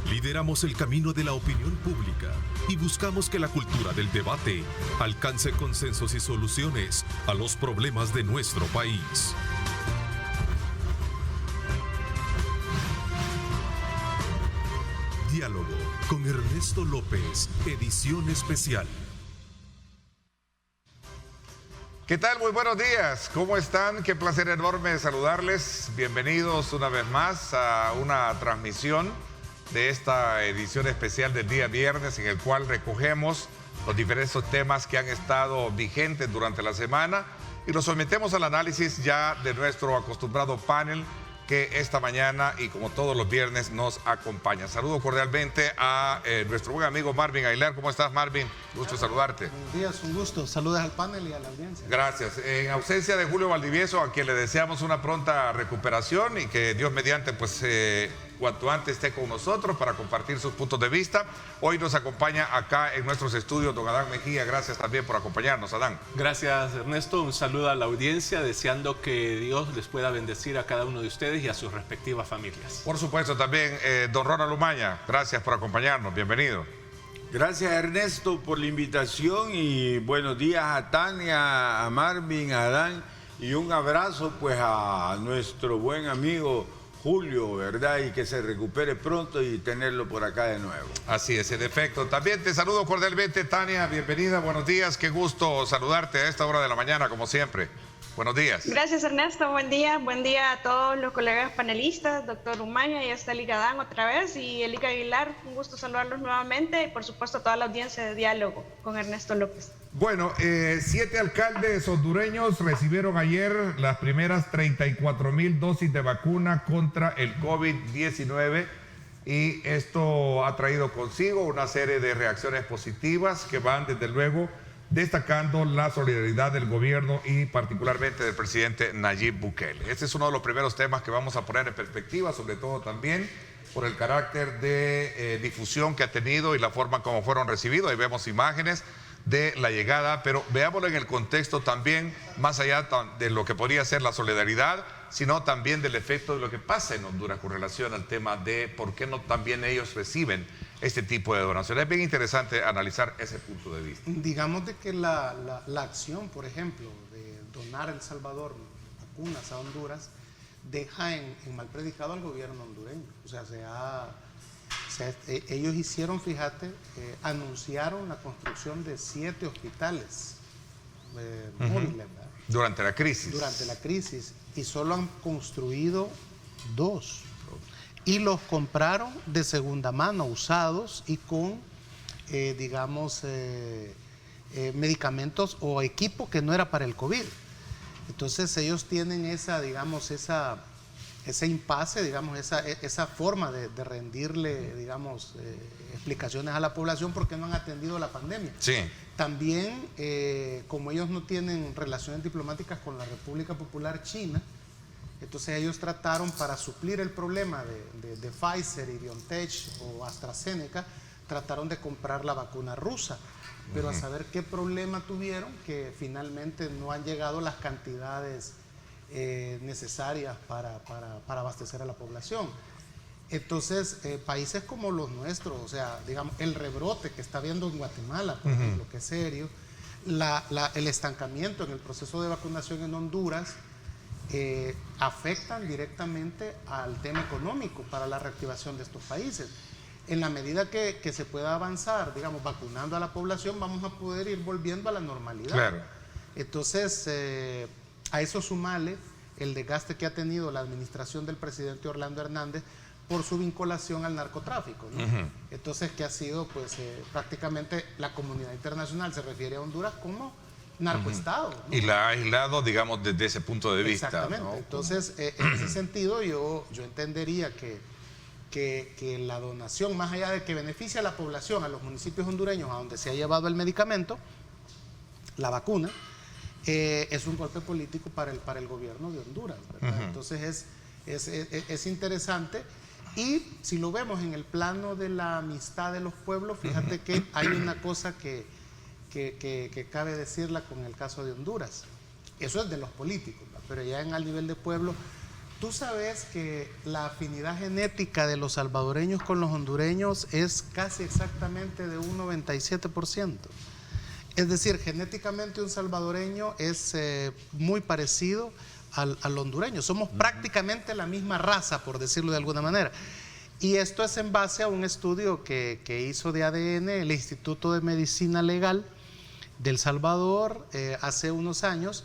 Lideramos el camino de la opinión pública y buscamos que la cultura del debate alcance consensos y soluciones a los problemas de nuestro país. Diálogo con Ernesto López, edición especial. ¿Qué tal? Muy buenos días. ¿Cómo están? Qué placer enorme saludarles. Bienvenidos una vez más a una transmisión de esta edición especial del día viernes, en el cual recogemos los diferentes temas que han estado vigentes durante la semana y los sometemos al análisis ya de nuestro acostumbrado panel que esta mañana y como todos los viernes nos acompaña. Saludo cordialmente a nuestro buen amigo Marvin Aguilar. ¿Cómo estás, Marvin? Gusto saludarte. Buenos días, un gusto. Saludos al panel y a la audiencia. Gracias. En ausencia de Julio Valdivieso, a quien le deseamos una pronta recuperación y que Dios mediante, pues cuanto antes esté con nosotros para compartir sus puntos de vista. Hoy nos acompaña acá en nuestros estudios don Adán Mejía. Gracias también por acompañarnos, Adán. Gracias, Ernesto. Un saludo a la audiencia, deseando que Dios les pueda bendecir a cada uno de ustedes y a sus respectivas familias. Por supuesto, también don Ronald Umaña. Gracias por acompañarnos. Bienvenido. Gracias, Ernesto, por la invitación y buenos días a Tania, a Marvin, a Adán y un abrazo pues a nuestro buen amigo Julio, ¿verdad? Y que se recupere pronto y tenerlo por acá de nuevo. Así es, en efecto. También te saludo cordialmente, Tania. Bienvenida, buenos días. Qué gusto saludarte a esta hora de la mañana, como siempre. Buenos días. Gracias, Ernesto. Buen día a todos los colegas panelistas, doctor Umaña y hasta Eli Gadán otra vez, y Eli Aguilar. Un gusto saludarlos nuevamente y por supuesto a toda la audiencia de Diálogo con Ernesto López. Bueno, 7 alcaldes hondureños recibieron ayer las primeras 34,000 dosis de vacuna contra el COVID-19 y esto ha traído consigo una serie de reacciones positivas que van desde luego destacando la solidaridad del gobierno y particularmente del presidente Nayib Bukele. Este es uno de los primeros temas que vamos a poner en perspectiva, sobre todo también por el carácter de difusión que ha tenido y la forma como fueron recibidos. Ahí vemos imágenes de la llegada, pero veámoslo en el contexto también, más allá de lo que podría ser la solidaridad, sino también del efecto de lo que pasa en Honduras con relación al tema de por qué no también ellos reciben este tipo de donaciones. Es bien interesante analizar ese punto de vista. Digamos de que la acción, por ejemplo, de donar a El Salvador vacunas a Honduras, deja en mal predicado al gobierno hondureño. O sea, ellos hicieron, fíjate, anunciaron la construcción de 7 hospitales móviles, ¿verdad? Durante la crisis. Durante la crisis, y solo han construido 2. Y los compraron de segunda mano, usados y con, medicamentos o equipo que no era para el COVID. Entonces ellos tienen ese impasse, esa forma de rendirle, explicaciones a la población porque no han atendido la pandemia. Sí. También, como ellos no tienen relaciones diplomáticas con la República Popular China, entonces ellos trataron, para suplir el problema de Pfizer y BioNTech o AstraZeneca, trataron de comprar la vacuna rusa, pero a saber qué problema tuvieron, que finalmente no han llegado las cantidades necesarias para abastecer a la población. Entonces, países como los nuestros, o sea, digamos, el rebrote que está habiendo en Guatemala, por ejemplo, que es serio, el estancamiento en el proceso de vacunación en Honduras, afectan directamente al tema económico para la reactivación de estos países. En la medida que se pueda avanzar, digamos, vacunando a la población, vamos a poder ir volviendo a la normalidad. Claro. Entonces, a eso sumale el desgaste que ha tenido la administración del presidente Orlando Hernández por su vinculación al narcotráfico, ¿no? Entonces, que ha sido, pues, prácticamente la comunidad internacional se refiere a Honduras como narcoestado, ¿no? Y la ha aislado, digamos, desde ese punto de vista. Exactamente, ¿no? Entonces, en ese sentido yo entendería que la donación, más allá de que beneficia a la población, a los municipios hondureños a donde se ha llevado el medicamento, la vacuna, es un golpe político para el gobierno de Honduras, ¿verdad? Entonces es interesante. Y si lo vemos en el plano de la amistad de los pueblos, fíjate que hay una cosa que cabe decirla con el caso de Honduras. Eso es de los políticos, ¿verdad? Pero ya al nivel de pueblo, Tú sabes que la afinidad genética de los salvadoreños con los hondureños es casi exactamente de un 97%. Es decir, genéticamente un salvadoreño es muy parecido al hondureño. Somos prácticamente la misma raza, por decirlo de alguna manera. Y esto es en base a un estudio que hizo de ADN el Instituto de Medicina Legal del Salvador hace unos años,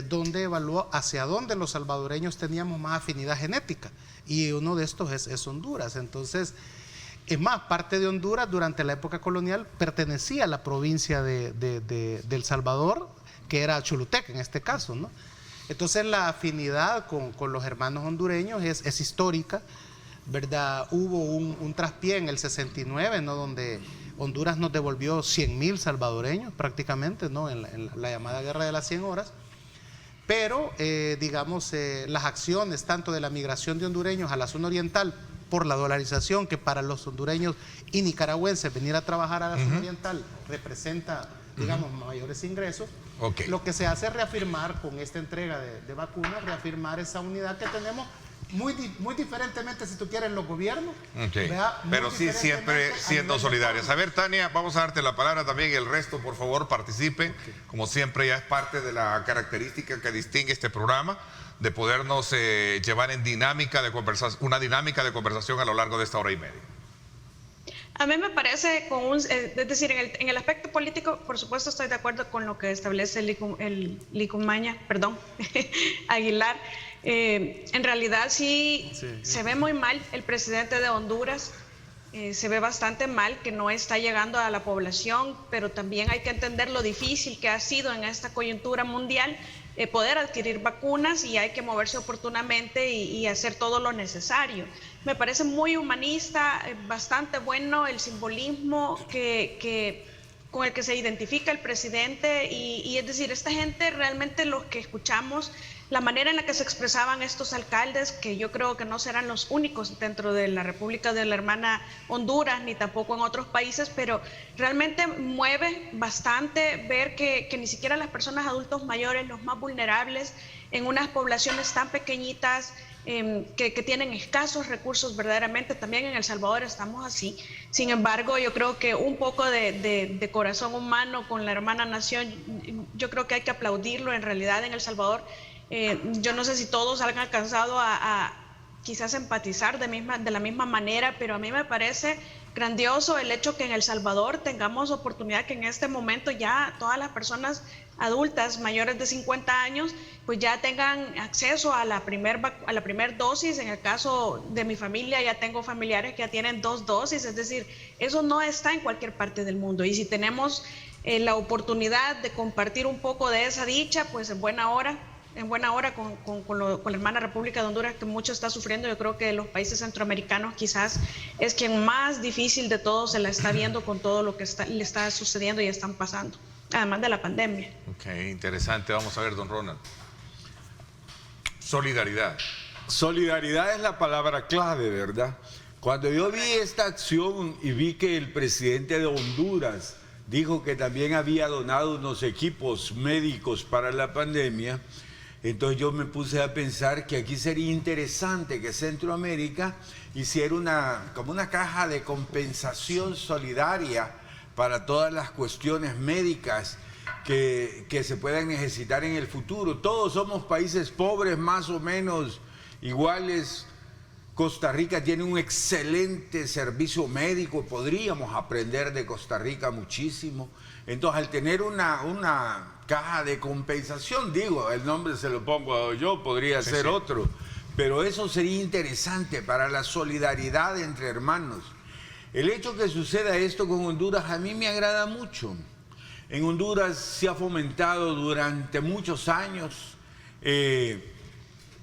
donde evaluó hacia dónde los salvadoreños teníamos más afinidad genética. Y uno de estos es Honduras. Entonces, es más, parte de Honduras durante la época colonial pertenecía a la provincia de El Salvador, que era Choluteca en este caso, ¿no? Entonces la afinidad con los hermanos hondureños es histórica, ¿verdad? Hubo un traspié en el 69, ¿no? Donde Honduras nos devolvió 100,000 salvadoreños prácticamente, ¿no? En la llamada Guerra de las 100 horas. Pero, digamos, las acciones tanto de la migración de hondureños a la zona oriental por la dolarización, que para los hondureños y nicaragüenses venir a trabajar a la zona oriental representa, digamos, mayores ingresos. Okay. Lo que se hace es reafirmar con esta entrega de vacunas, reafirmar esa unidad que tenemos muy diferentemente, si tú quieres, los gobiernos. Okay. Pero sí, siempre siendo solidarios. A ver, Tania, vamos a darte la palabra también y el resto, por favor, participe. Okay. Como siempre, ya es parte de la característica que distingue este programa, de podernos llevar en dinámica de conversación, una dinámica de conversación a lo largo de esta hora y media. A mí me parece, es decir, en el aspecto político, por supuesto estoy de acuerdo con lo que establece el Licumaña, Aguilar. En realidad sí se ve muy mal el presidente de Honduras, se ve bastante mal que no está llegando a la población, pero también hay que entender lo difícil que ha sido en esta coyuntura mundial poder adquirir vacunas, y hay que moverse oportunamente y hacer todo lo necesario. Me parece muy humanista, bastante bueno el simbolismo con el que se identifica el presidente, y es decir, esta gente realmente, los que escuchamos, la manera en la que se expresaban estos alcaldes, que yo creo que no serán los únicos dentro de la República de la Hermana Honduras, ni tampoco en otros países, pero realmente mueve bastante ver que ni siquiera las personas adultos mayores, los más vulnerables, en unas poblaciones tan pequeñitas, que tienen escasos recursos verdaderamente, también en El Salvador estamos así. Sin embargo, yo creo que un poco de corazón humano con la hermana nación, yo creo que hay que aplaudirlo en realidad en El Salvador. Yo no sé si todos han alcanzado a quizás empatizar de la misma manera, pero a mí me parece grandioso el hecho que en El Salvador tengamos oportunidad, que en este momento ya todas las personas adultas mayores de 50 años pues ya tengan acceso a la primer dosis. En el caso de mi familia ya tengo familiares que ya tienen 2 dosis, es decir, eso no está en cualquier parte del mundo, y si tenemos la oportunidad de compartir un poco de esa dicha, pues en buena hora con la hermana República de Honduras, que mucho está sufriendo. Yo creo que de los países centroamericanos quizás es quien más difícil de todos se la está viendo con todo lo que le está sucediendo y están pasando, además de la pandemia. Ok, interesante. Vamos a ver, don Ronald. Solidaridad. Solidaridad es la palabra clave, ¿verdad? Cuando yo vi esta acción y vi que el presidente de Honduras dijo que también había donado unos equipos médicos para la pandemia, entonces yo me puse a pensar que aquí sería interesante que Centroamérica hiciera como una caja de compensación solidaria para todas las cuestiones médicas que se puedan necesitar en el futuro. Todos somos países pobres, más o menos iguales. Costa Rica tiene un excelente servicio médico, podríamos aprender de Costa Rica muchísimo. Entonces, al tener una caja de compensación, digo, el nombre se lo pongo yo, podría ser otro, pero eso sería interesante para la solidaridad entre hermanos. El hecho que suceda esto con Honduras a mí me agrada mucho. En Honduras se ha fomentado durante muchos años,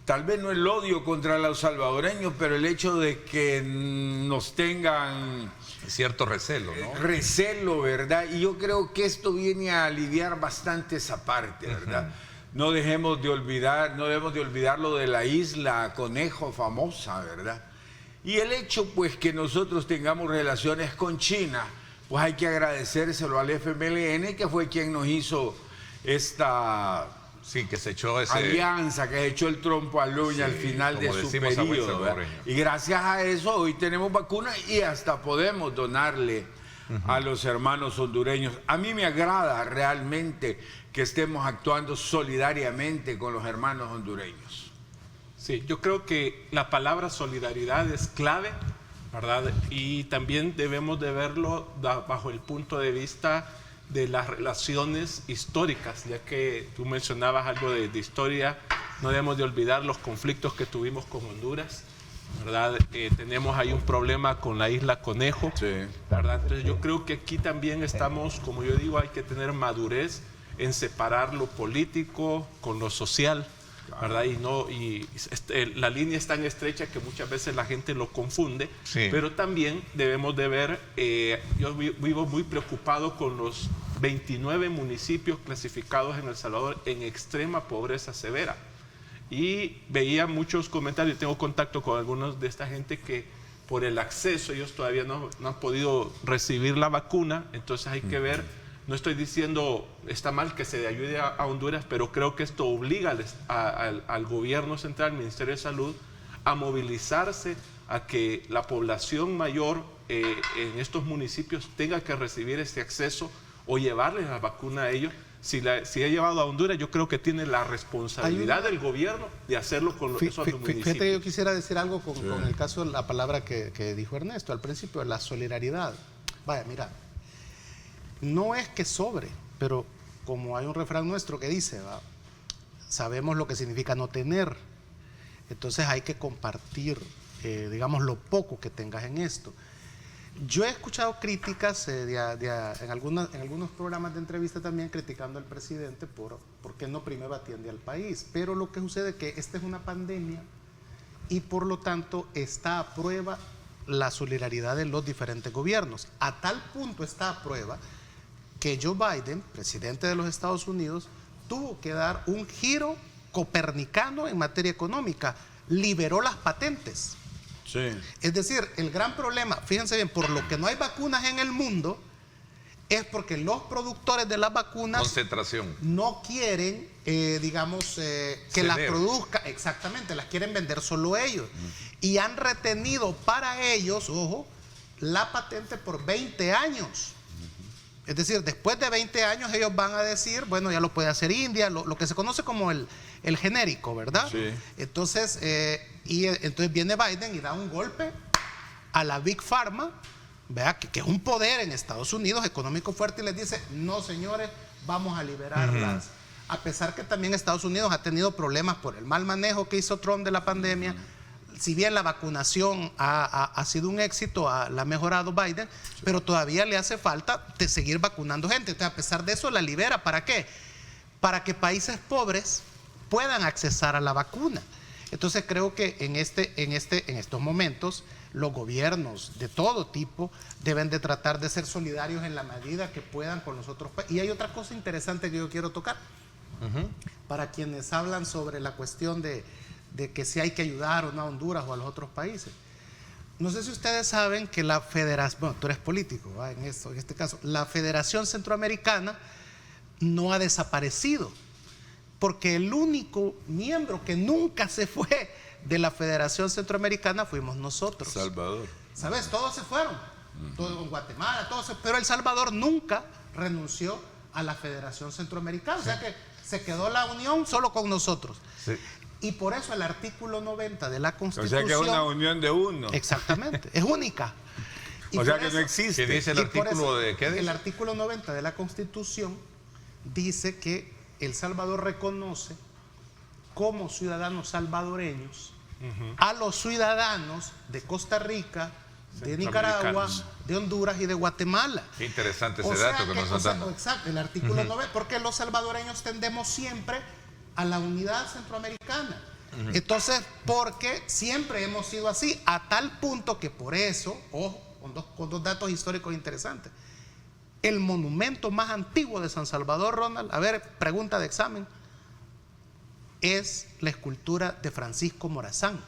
tal vez no el odio contra los salvadoreños, pero el hecho de que nos tengan cierto recelo, ¿no? Recelo, ¿verdad? Y yo creo que esto viene a aliviar bastante esa parte, ¿verdad? No debemos de olvidar lo de la isla Conejo famosa, ¿verdad? Y el hecho, pues, que nosotros tengamos relaciones con China, pues hay que agradecérselo al FMLN, que fue quien nos hizo esta Sí, que se echó ese... Alianza, que echó el trompo al uña al final de su periodo. Y gracias a eso hoy tenemos vacunas y hasta podemos donarle a los hermanos hondureños. A mí me agrada realmente que estemos actuando solidariamente con los hermanos hondureños. Sí, yo creo que la palabra solidaridad es clave, ¿verdad? Y también debemos de verlo bajo el punto de vista de las relaciones históricas, ya que tú mencionabas algo de historia. No debemos de olvidar los conflictos que tuvimos con Honduras, ¿verdad? Tenemos ahí un problema con la isla Conejo, ¿verdad? Entonces yo creo que aquí también estamos, como yo digo, hay que tener madurez en separar lo político con lo social, ¿verdad? La línea es tan estrecha que muchas veces la gente lo confunde, pero también debemos de ver, yo vivo muy preocupado con los 29 municipios clasificados en El Salvador en extrema pobreza severa. Y veía muchos comentarios, tengo contacto con algunos de esta gente que por el acceso ellos todavía no han podido recibir la vacuna, entonces hay que ver, no estoy diciendo está mal que se le ayude a Honduras, pero creo que esto obliga al gobierno central, al Ministerio de Salud, a movilizarse a que la población mayor en estos municipios tenga que recibir este acceso o llevarles la vacuna a ellos. Si ha llevado a Honduras, yo creo que tiene la responsabilidad del gobierno de hacerlo con esos municipios. Fíjate que yo quisiera decir algo con el caso de la palabra que dijo Ernesto al principio, la solidaridad. Vaya, mira, no es que sobre, pero como hay un refrán nuestro que dice, sabemos lo que significa no tener, entonces hay que compartir, digamos, lo poco que tengas en esto. Yo he escuchado críticas en algunos programas de entrevista también criticando al presidente por qué no primero atiende al país. Pero lo que sucede es que esta es una pandemia y por lo tanto está a prueba la solidaridad de los diferentes gobiernos. A tal punto está a prueba que Joe Biden, presidente de los Estados Unidos, tuvo que dar un giro copernicano en materia económica. Liberó las patentes. Sí. Es decir, el gran problema, fíjense bien, por lo que no hay vacunas en el mundo, es porque los productores de las vacunas no quieren, que las produzcan, exactamente, las quieren vender solo ellos. Y han retenido para ellos, ojo, la patente por 20 años. Es decir, después de 20 años ellos van a decir, bueno, ya lo puede hacer India, lo que se conoce como el genérico, ¿verdad? Sí. Entonces, entonces viene Biden y da un golpe a la Big Pharma, ¿verdad? Que es un poder en Estados Unidos económico fuerte, y les dice, no señores, vamos a liberarlas. A pesar que también Estados Unidos ha tenido problemas por el mal manejo que hizo Trump de la pandemia. Si bien la vacunación ha sido un éxito, la ha mejorado Biden, pero todavía le hace falta de seguir vacunando gente. Entonces, a pesar de eso, la libera. ¿Para qué? Para que países pobres puedan accesar a la vacuna. Entonces, creo que en estos momentos, los gobiernos de todo tipo deben de tratar de ser solidarios en la medida que puedan con los otros países. Y hay otra cosa interesante que yo quiero tocar. Para quienes hablan sobre la cuestión de que si hay que ayudar o no a Honduras o a los otros países. No sé si ustedes saben que la federación, bueno, tú eres político, ¿va? En este caso, la Federación Centroamericana no ha desaparecido, porque el único miembro que nunca se fue de la Federación Centroamericana fuimos nosotros. Salvador. ¿Sabes? Todos se fueron, todo en Guatemala, pero El Salvador nunca renunció a la Federación Centroamericana, o sea que se quedó la unión solo con nosotros. Sí. Y por eso el artículo 90 de la Constitución... O sea que es una unión de uno. Exactamente, es única. O sea que no existe. ¿Qué dice el artículo de qué dice? El artículo 90 de la Constitución dice que El Salvador reconoce como ciudadanos salvadoreños a los ciudadanos de Costa Rica, de Nicaragua, de Honduras y de Guatemala. Qué interesante ese dato que nos están dando. Exacto, el artículo 90, porque los salvadoreños tendemos siempre a la unidad centroamericana. Entonces, porque siempre hemos sido así, a tal punto que por eso, ojo, con dos datos históricos interesantes, el monumento más antiguo de San Salvador, Ronald, a ver, pregunta de examen, es la escultura de Francisco Morazán.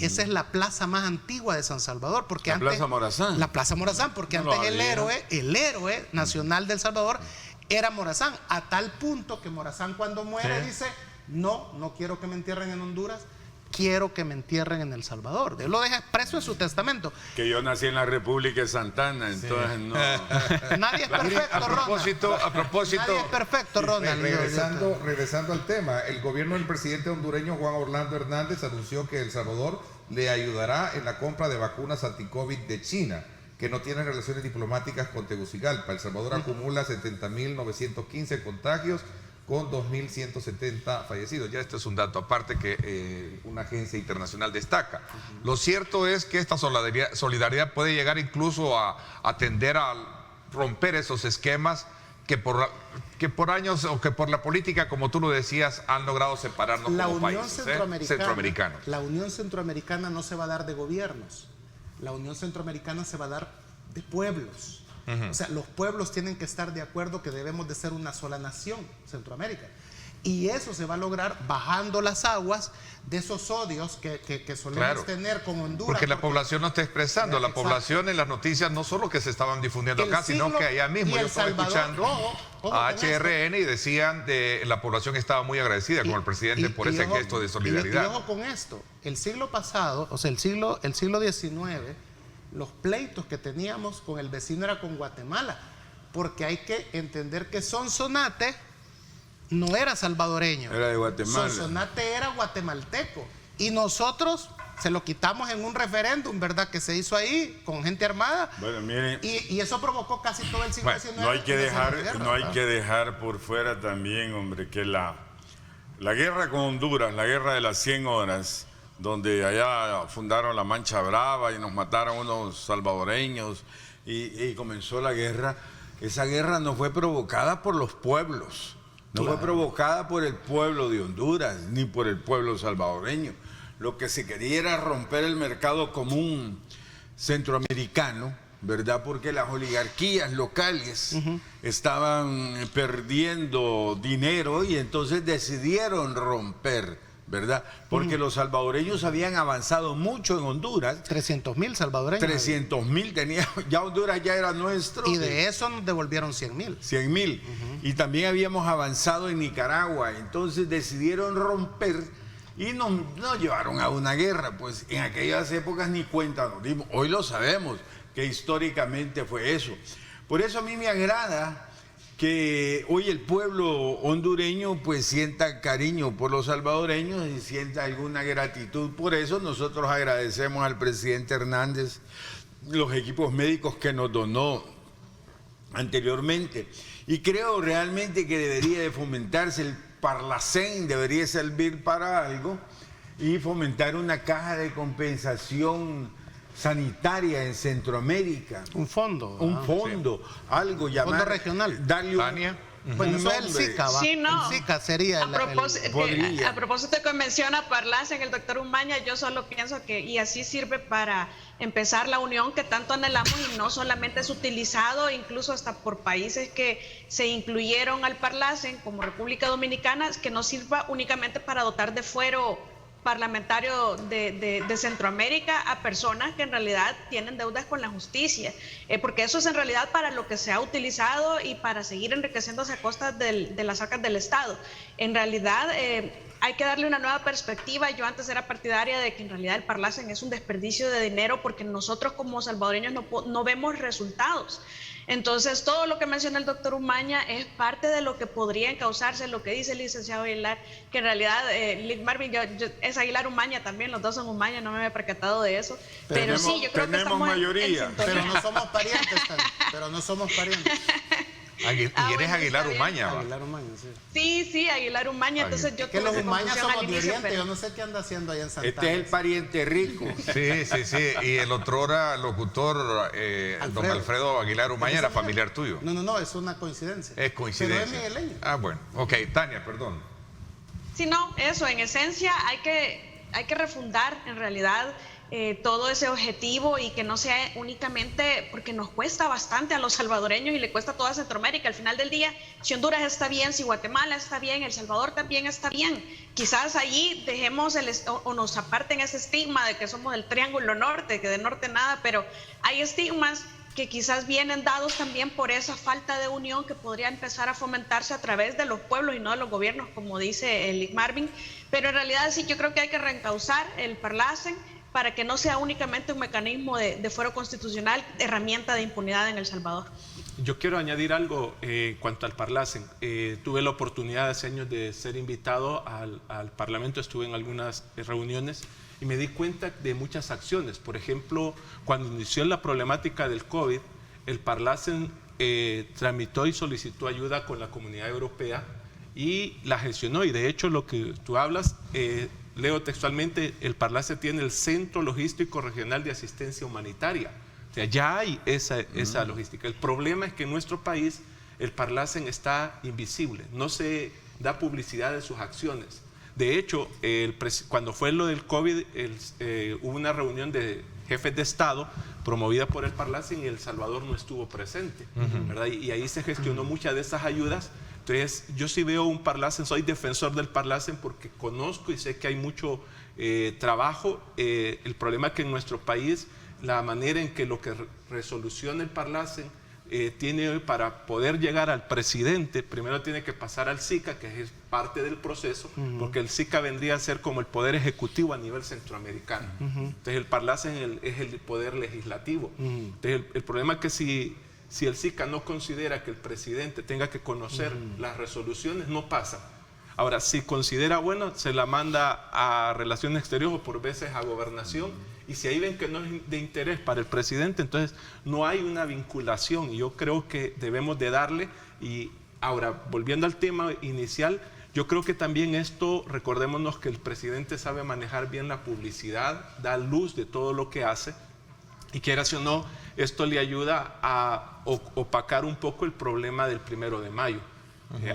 Esa es la plaza más antigua de San Salvador, porque Plaza Morazán. La Plaza Morazán, porque antes el héroe nacional de El Salvador era Morazán, a tal punto que Morazán cuando muere Sí. dice, no quiero que me entierren en Honduras, quiero que me entierren en El Salvador. Él lo deja expreso en su testamento. Que yo nací en la República de Santana, entonces no. Nadie es perfecto, A propósito, Nadie es perfecto, Ronald. regresando al tema, el gobierno del presidente hondureño Juan Orlando Hernández anunció que El Salvador le ayudará en la compra de vacunas anti-COVID de China, que no tienen relaciones diplomáticas con Tegucigalpa. El Salvador acumula 70.915 contagios con 2.170 fallecidos. Ya este es un dato aparte que una agencia internacional destaca. Lo cierto es que esta solidaridad puede llegar incluso a tender a romper esos esquemas que por años o que por la política, como tú lo decías, han logrado separarnos como países centroamericanos. La Unión Centroamericana no se va a dar de gobiernos. La Unión Centroamericana se va a dar de pueblos. O sea, los pueblos tienen que estar de acuerdo que debemos de ser una sola nación, Centroamérica. Y eso se va a lograr bajando las aguas de esos odios que solemos tener con Honduras. Porque la población no está expresando. La población en las noticias no solo que se estaban difundiendo acá, sino que allá mismo. Yo estaba escuchando a HRN y decían de la población estaba muy agradecida con el presidente por ese gesto de solidaridad. Y ojo con esto, el siglo pasado, o sea, el siglo XIX, los pleitos que teníamos con el vecino era con Guatemala, porque hay que entender que Sonsonate no era salvadoreño, Era de Guatemala. Sonsonate era guatemalteco, y nosotros se lo quitamos en un referéndum, ¿verdad?, que se hizo ahí con gente armada. Bueno, miren, y eso provocó casi todo el siglo XIX. no hay que dejar por fuera también, hombre, que la guerra con Honduras, la guerra de las 100 horas, donde allá fundaron la Mancha Brava y nos mataron unos salvadoreños y comenzó la guerra. Esa guerra no fue provocada por los pueblos, no fue provocada por el pueblo de Honduras ni por el pueblo salvadoreño. Lo que se quería era romper el mercado común centroamericano, ¿verdad? Porque las oligarquías locales estaban perdiendo dinero y entonces decidieron romper, ¿verdad? Porque los salvadoreños habían avanzado mucho en Honduras. 300.000 salvadoreños. 300.000 tenía, ya Honduras ya era nuestro. Y de eso nos devolvieron 100.000. 100.000. Y también habíamos avanzado en Nicaragua. Entonces decidieron romper y nos llevaron a una guerra. Pues en aquellas épocas ni cuenta nos dimos. Hoy lo sabemos que históricamente fue eso. Por eso a mí me agrada que hoy el pueblo hondureño pues sienta cariño por los salvadoreños y sienta alguna gratitud. Por eso nosotros agradecemos al presidente Hernández los equipos médicos que nos donó anteriormente. Y creo realmente que debería de fomentarse el Parlacén, debería servir para algo y fomentar una caja de compensación sanitaria en Centroamérica. Un fondo. Un fondo, algo llamado. Fondo regional. Darle Tania. Bueno, un eso es el nombre. SICA, ¿va? Sí, no. El SICA sería A propósito, podría. a propósito de que menciona Parlacén, el doctor Umaña, yo solo pienso que, y así sirve para empezar la unión que tanto anhelamos, y no solamente es utilizado, incluso hasta por países que se incluyeron al Parlacén, como República Dominicana, que no sirva únicamente para dotar de fuero parlamentario de Centroamérica a personas que en realidad tienen deudas con la justicia, porque eso es en realidad para lo que se ha utilizado y para seguir enriqueciéndose a costa de las arcas del Estado. En realidad hay que darle una nueva perspectiva. Yo antes era partidaria de que en realidad el Parlacén es un desperdicio de dinero porque nosotros como salvadoreños no vemos resultados. Entonces, todo lo que menciona el doctor Umaña es parte de lo que podría encauzarse, lo que dice el licenciado Aguilar, que en realidad, Lick Marvin, es Aguilar Umaña también, los dos son Umaña, no me había percatado de eso. Pero sí, yo creo que estamos mayoría. Pero no somos parientes, pero no somos parientes. Y eres Aguilar Umaña, ¿va? Aguilar Umaña, sí. Sí, Aguilar Umaña, entonces yo Que tuve los esa Umaña confusión somos al de inicio, Oriente, pero- yo no sé qué anda haciendo allá en Santana. Este es el pariente rico. Sí. Y el otrora locutor, don Alfredo Aguilar Umaña, era familiar tuyo. No, es una coincidencia. Es coincidencia. Pero es migueleño. Ah, bueno. Ok, Tania, perdón. Sí, no, eso, en esencia hay que refundar en realidad todo ese objetivo y que no sea únicamente, porque nos cuesta bastante a los salvadoreños y le cuesta a toda Centroamérica. Al final del día, si Honduras está bien, si Guatemala está bien, El Salvador también está bien. Quizás allí dejemos o nos aparten ese estigma de que somos del Triángulo Norte, que de norte nada, pero hay estigmas que quizás vienen dados también por esa falta de unión que podría empezar a fomentarse a través de los pueblos y no de los gobiernos, como dice el Marvin. Pero en realidad sí, yo creo que hay que reencauzar el Parlacen para que no sea únicamente un mecanismo de fuero constitucional, herramienta de impunidad en El Salvador. Yo quiero añadir algo cuanto al Parlacen. Tuve la oportunidad hace años de ser invitado al Parlamento, estuve en algunas reuniones y me di cuenta de muchas acciones. Por ejemplo, cuando inició la problemática del COVID, el Parlacen tramitó y solicitó ayuda con la Comunidad Europea y la gestionó. Y de hecho, lo que tú hablas, leo textualmente, el Parlacen tiene el Centro Logístico Regional de Asistencia Humanitaria. O sea, ya hay esa logística. El problema es que en nuestro país el Parlacen está invisible, no se da publicidad de sus acciones. De hecho, cuando fue lo del COVID, hubo una reunión de jefes de Estado promovida por el Parlacen y El Salvador no estuvo presente, ¿verdad? Y ahí se gestionó muchas de esas ayudas. Entonces, yo sí veo un Parlacen, soy defensor del Parlacen porque conozco y sé que hay mucho trabajo. El problema es que en nuestro país, la manera en que lo que resoluciona el Parlacen tiene para poder llegar al presidente, primero tiene que pasar al SICA, que es parte del proceso, porque el SICA vendría a ser como el poder ejecutivo a nivel centroamericano. Entonces el Parlacen es el poder legislativo. Entonces el problema es que si el SICA no considera que el presidente tenga que conocer las resoluciones, no pasa. Ahora, si considera bueno, se la manda a Relaciones Exteriores o por veces a Gobernación. Y si ahí ven que no es de interés para el presidente, entonces no hay una vinculación. Y yo creo que debemos de darle. Y ahora, volviendo al tema inicial, yo creo que también esto, recordémonos que el presidente sabe manejar bien la publicidad, da luz de todo lo que hace. Y quieras o no, esto le ayuda a opacar un poco el problema del 1 de mayo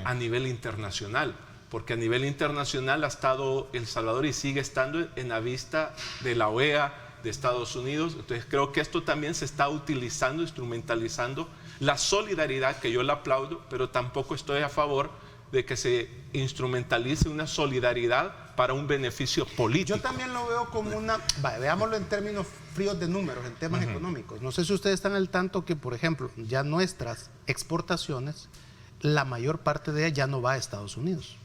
a nivel internacional. Porque a nivel internacional ha estado El Salvador y sigue estando en la vista de la OEA, de Estados Unidos. Entonces creo que esto también se está utilizando, instrumentalizando la solidaridad, que yo la aplaudo, pero tampoco estoy a favor de que se instrumentalice una solidaridad para un beneficio político. Yo también lo veo como veámoslo en términos fríos de números, en temas económicos. No sé si ustedes están al tanto que, por ejemplo, ya nuestras exportaciones, la mayor parte de ellas ya no va a Estados Unidos.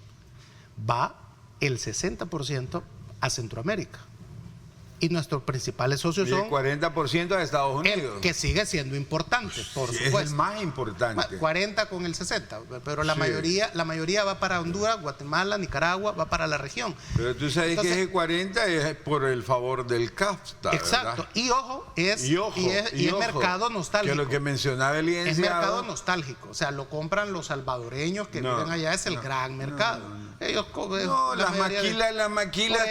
Va el 60% a Centroamérica. Y nuestros principales socios son... el 40% a Estados Unidos. Que sigue siendo importante, por supuesto. Es el más importante. Bueno, 40 con el 60, pero la mayoría va para Honduras, Guatemala, Nicaragua, va para la región. Pero tú sabes que ese 40 es por el favor del CAFTA, exacto, ¿verdad? Y ojo, es mercado nostálgico. Que lo que mencionaba el licenciado... Es mercado nostálgico, o sea, lo compran los salvadoreños que viven allá, es el gran mercado. Ellos las maquilas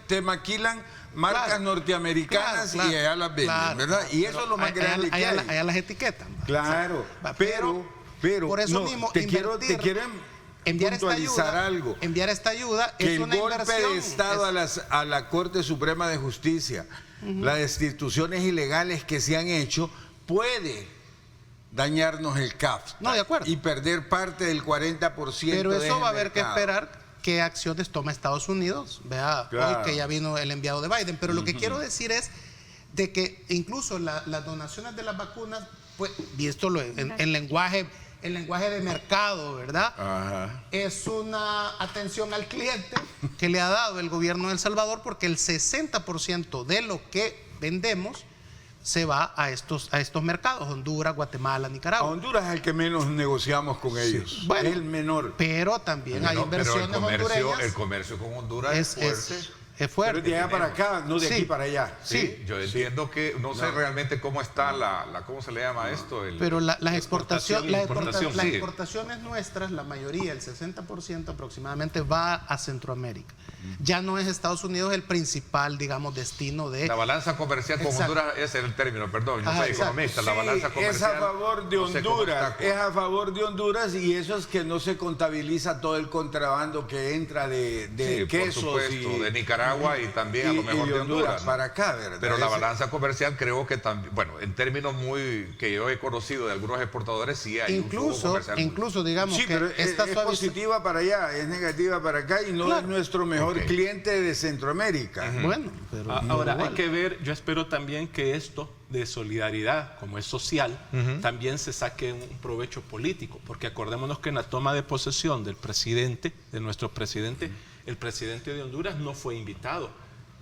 te maquilan marcas norteamericanas y allá las venden, ¿verdad? Y eso es lo más grande que hay. Allá las etiquetan. Claro, pero por eso mismo te quiero puntualizar algo. Enviar esta ayuda que es una inversión. El golpe de Estado a la Corte Suprema de Justicia, las destituciones ilegales que se han hecho, puede dañarnos el CAF. No, de acuerdo. Y perder parte del 40%. Pero eso va a haber mercado. que esperar qué acciones toma Estados Unidos. Vea, claro, hoy que ya vino el enviado de Biden. Pero lo que quiero decir es de que incluso las donaciones de las vacunas, pues, y esto en lenguaje de mercado, ¿verdad? Ajá. Es una atención al cliente que le ha dado el gobierno de El Salvador, porque el 60% de lo que vendemos se va a estos mercados, Honduras, Guatemala, Nicaragua. A Honduras es el que menos negociamos con ellos, bueno, es el menor. Pero también hay inversiones hondureñas. El comercio con Honduras es fuerte. Es fuerte. Pero de allá para acá, no de aquí para allá. Sí, yo entiendo que no sé realmente cómo está ¿cómo se le llama esto? Pero las exportaciones sí. nuestras, la mayoría, el 60% aproximadamente, va a Centroamérica. Ya no es Estados Unidos el principal, digamos, destino de... La balanza comercial con Honduras, ese es el término, perdón, yo soy economista, la balanza comercial... Es a favor de Honduras, es a favor de Honduras, y eso es que no se contabiliza todo el contrabando que entra de quesos, por supuesto, de Nicaragua y también a lo mejor de Honduras, para acá, ¿verdad? Pero la balanza comercial creo que también, bueno, en términos que yo he conocido de algunos exportadores, sí hay un flujo comercial. Incluso digamos sí, que pero es positiva para allá, es negativa para acá, y no es nuestro mejor cliente de Centroamérica. Bueno, pero ahora hay que ver, yo espero también que esto de solidaridad, como es social, también se saque un provecho político, porque acordémonos que en la toma de posesión del presidente, de nuestro presidente, el presidente de Honduras no fue invitado,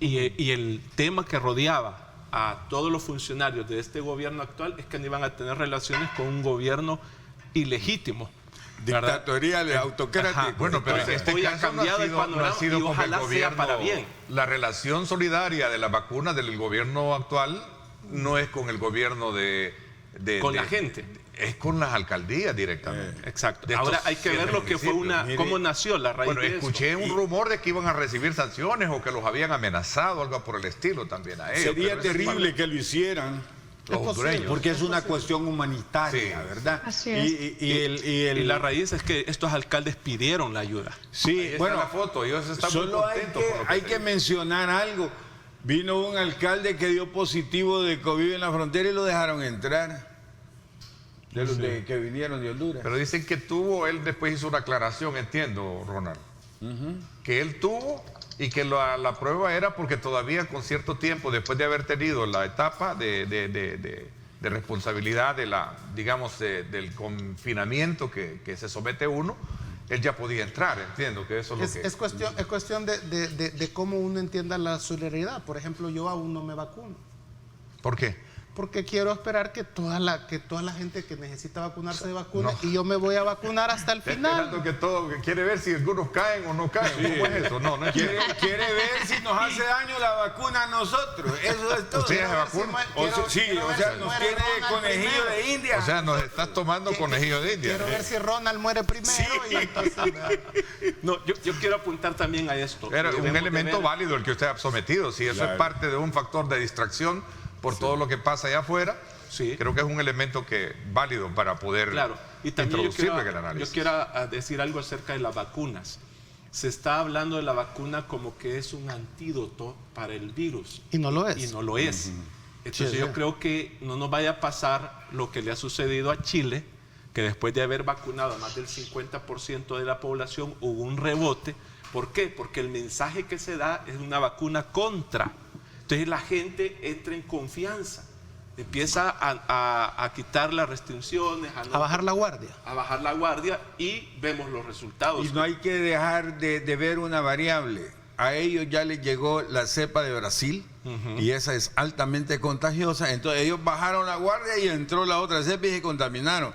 y el tema que rodeaba a todos los funcionarios de este gobierno actual es que no iban a tener relaciones con un gobierno ilegítimo, dictatorial, autocrático. Ajá, bueno, pero en este hoy ha caso cambiado el panorama, no ha sido y con el ojalá sea gobierno para bien. La relación solidaria de las vacunas del gobierno actual no es con el gobierno con la gente. Es con las alcaldías directamente. Exacto. De Ahora estos hay que ver lo que fue cómo nació la raíz Bueno, de escuché esto. un rumor de que iban a recibir sanciones o que los habían amenazado, algo por el estilo también a ellos. Sería pero eso es terrible que lo hicieran. los hondureños. Porque es una cuestión humanitaria, Sí. ¿verdad? Así es. Y la raíz es que estos alcaldes pidieron la ayuda. Sí, Ahí está bueno, la foto, ellos están muy solo contentos por lo hay se que dice. mencionar algo. Vino un alcalde que dio positivo de COVID en la frontera y lo dejaron entrar. De los que vinieron de Honduras. Pero dicen que él después hizo una aclaración, entiendo, Ronald, que él tuvo y que la prueba era porque todavía con cierto tiempo, después de haber tenido la etapa de responsabilidad del confinamiento que se somete uno, él ya podía entrar, entiendo que eso es lo que... Es cuestión de cómo uno entienda la solidaridad. Por ejemplo, yo aún no me vacuno. ¿Por qué? Porque quiero esperar que toda la gente que necesita vacunarse se vacune, no. y yo me voy a vacunar hasta el Está final. esperando que quiere ver si algunos caen o no caen. ¿Cómo es eso? No es Quiere ver si nos hace daño la vacuna a nosotros. Eso es todo. ¿Usted ya se vacuna? O sea, nos tiene conejillo de India. O sea, nos estás tomando conejillo de India. Quiero ver si Ronald muere primero. Sí. Y entonces, No, yo quiero apuntar también a esto. Era un Debemos de elemento ver- válido el que usted ha sometido. Si eso Claro. es parte de un factor de distracción por todo lo que pasa allá afuera, Sí. creo que es un elemento válido para poder Claro, y también introducirlo en el análisis. yo quiero decir algo acerca de las vacunas. Se está hablando de la vacuna como que es un antídoto para el virus. y no lo es. Y no lo es. Entonces Sí, yo sí. creo que no nos vaya a pasar lo que le ha sucedido a Chile, que después de haber vacunado a más del 50% de la población hubo un rebote. ¿Por qué? Porque el mensaje que se da es una vacuna contra. Entonces la gente entra en confianza, empieza a quitar las restricciones, A bajar la guardia. a bajar la guardia, y vemos los resultados. Y no hay que dejar de ver una variable. A ellos ya les llegó la cepa de Brasil y esa es altamente contagiosa. Entonces ellos bajaron la guardia y entró la otra cepa y se contaminaron.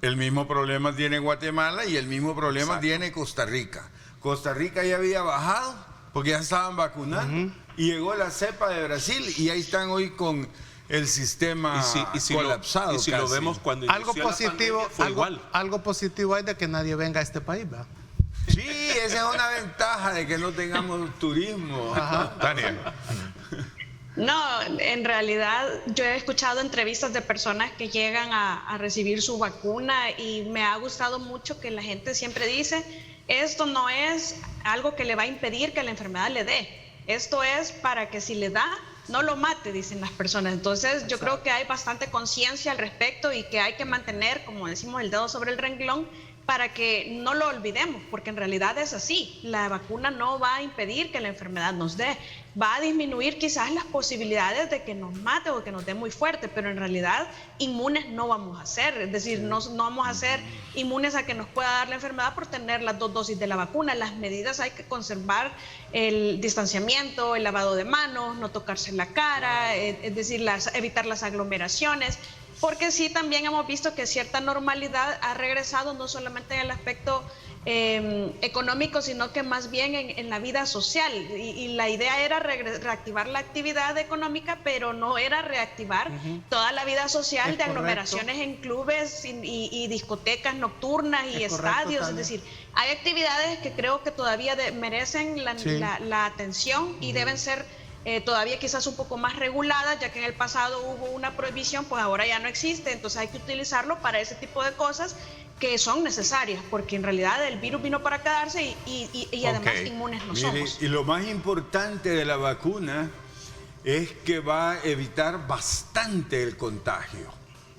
El mismo problema tiene Guatemala y el mismo problema tiene Costa Rica. Costa Rica ya había bajado porque ya estaban vacunando y llegó la cepa de Brasil y ahí están hoy con el sistema colapsado. y si lo casi. vemos cuando Algo inició la positivo, pandemia, fue igual. algo positivo es de que nadie venga a este país, ¿verdad? Sí, esa es una ventaja de que no tengamos turismo. Tania, No, en realidad yo he escuchado entrevistas de personas que llegan a recibir su vacuna y me ha gustado mucho que la gente siempre dice, esto no es algo que le va a impedir que la enfermedad le dé, esto es para que si le da, no lo mate, dicen las personas. Entonces yo creo que hay bastante conciencia al respecto y que hay que mantener, como decimos, el dedo sobre el renglón para que no lo olvidemos, porque en realidad es así. La vacuna no va a impedir que la enfermedad nos dé, va a disminuir quizás las posibilidades de que nos mate o que nos dé muy fuerte, pero en realidad inmunes no vamos a ser, es decir, no vamos a ser inmunes a que nos pueda dar la enfermedad por tener las 2 dosis de la vacuna. Las medidas hay que conservar el distanciamiento, el lavado de manos, no tocarse la cara, es decir, evitar las aglomeraciones. Porque sí, también hemos visto que cierta normalidad ha regresado no solamente en el aspecto económico, sino que más bien en la vida social. Y la idea era reactivar la actividad económica, pero no era reactivar toda la vida social de aglomeraciones en clubes y discotecas nocturnas y estadios. Es decir, hay actividades que creo que todavía merecen la atención y deben ser todavía quizás un poco más regulada, ya que en el pasado hubo una prohibición, pues ahora ya no existe, entonces hay que utilizarlo para ese tipo de cosas que son necesarias, porque en realidad el virus vino para quedarse y además inmunes no somos. Y lo más importante de la vacuna es que va a evitar bastante el contagio.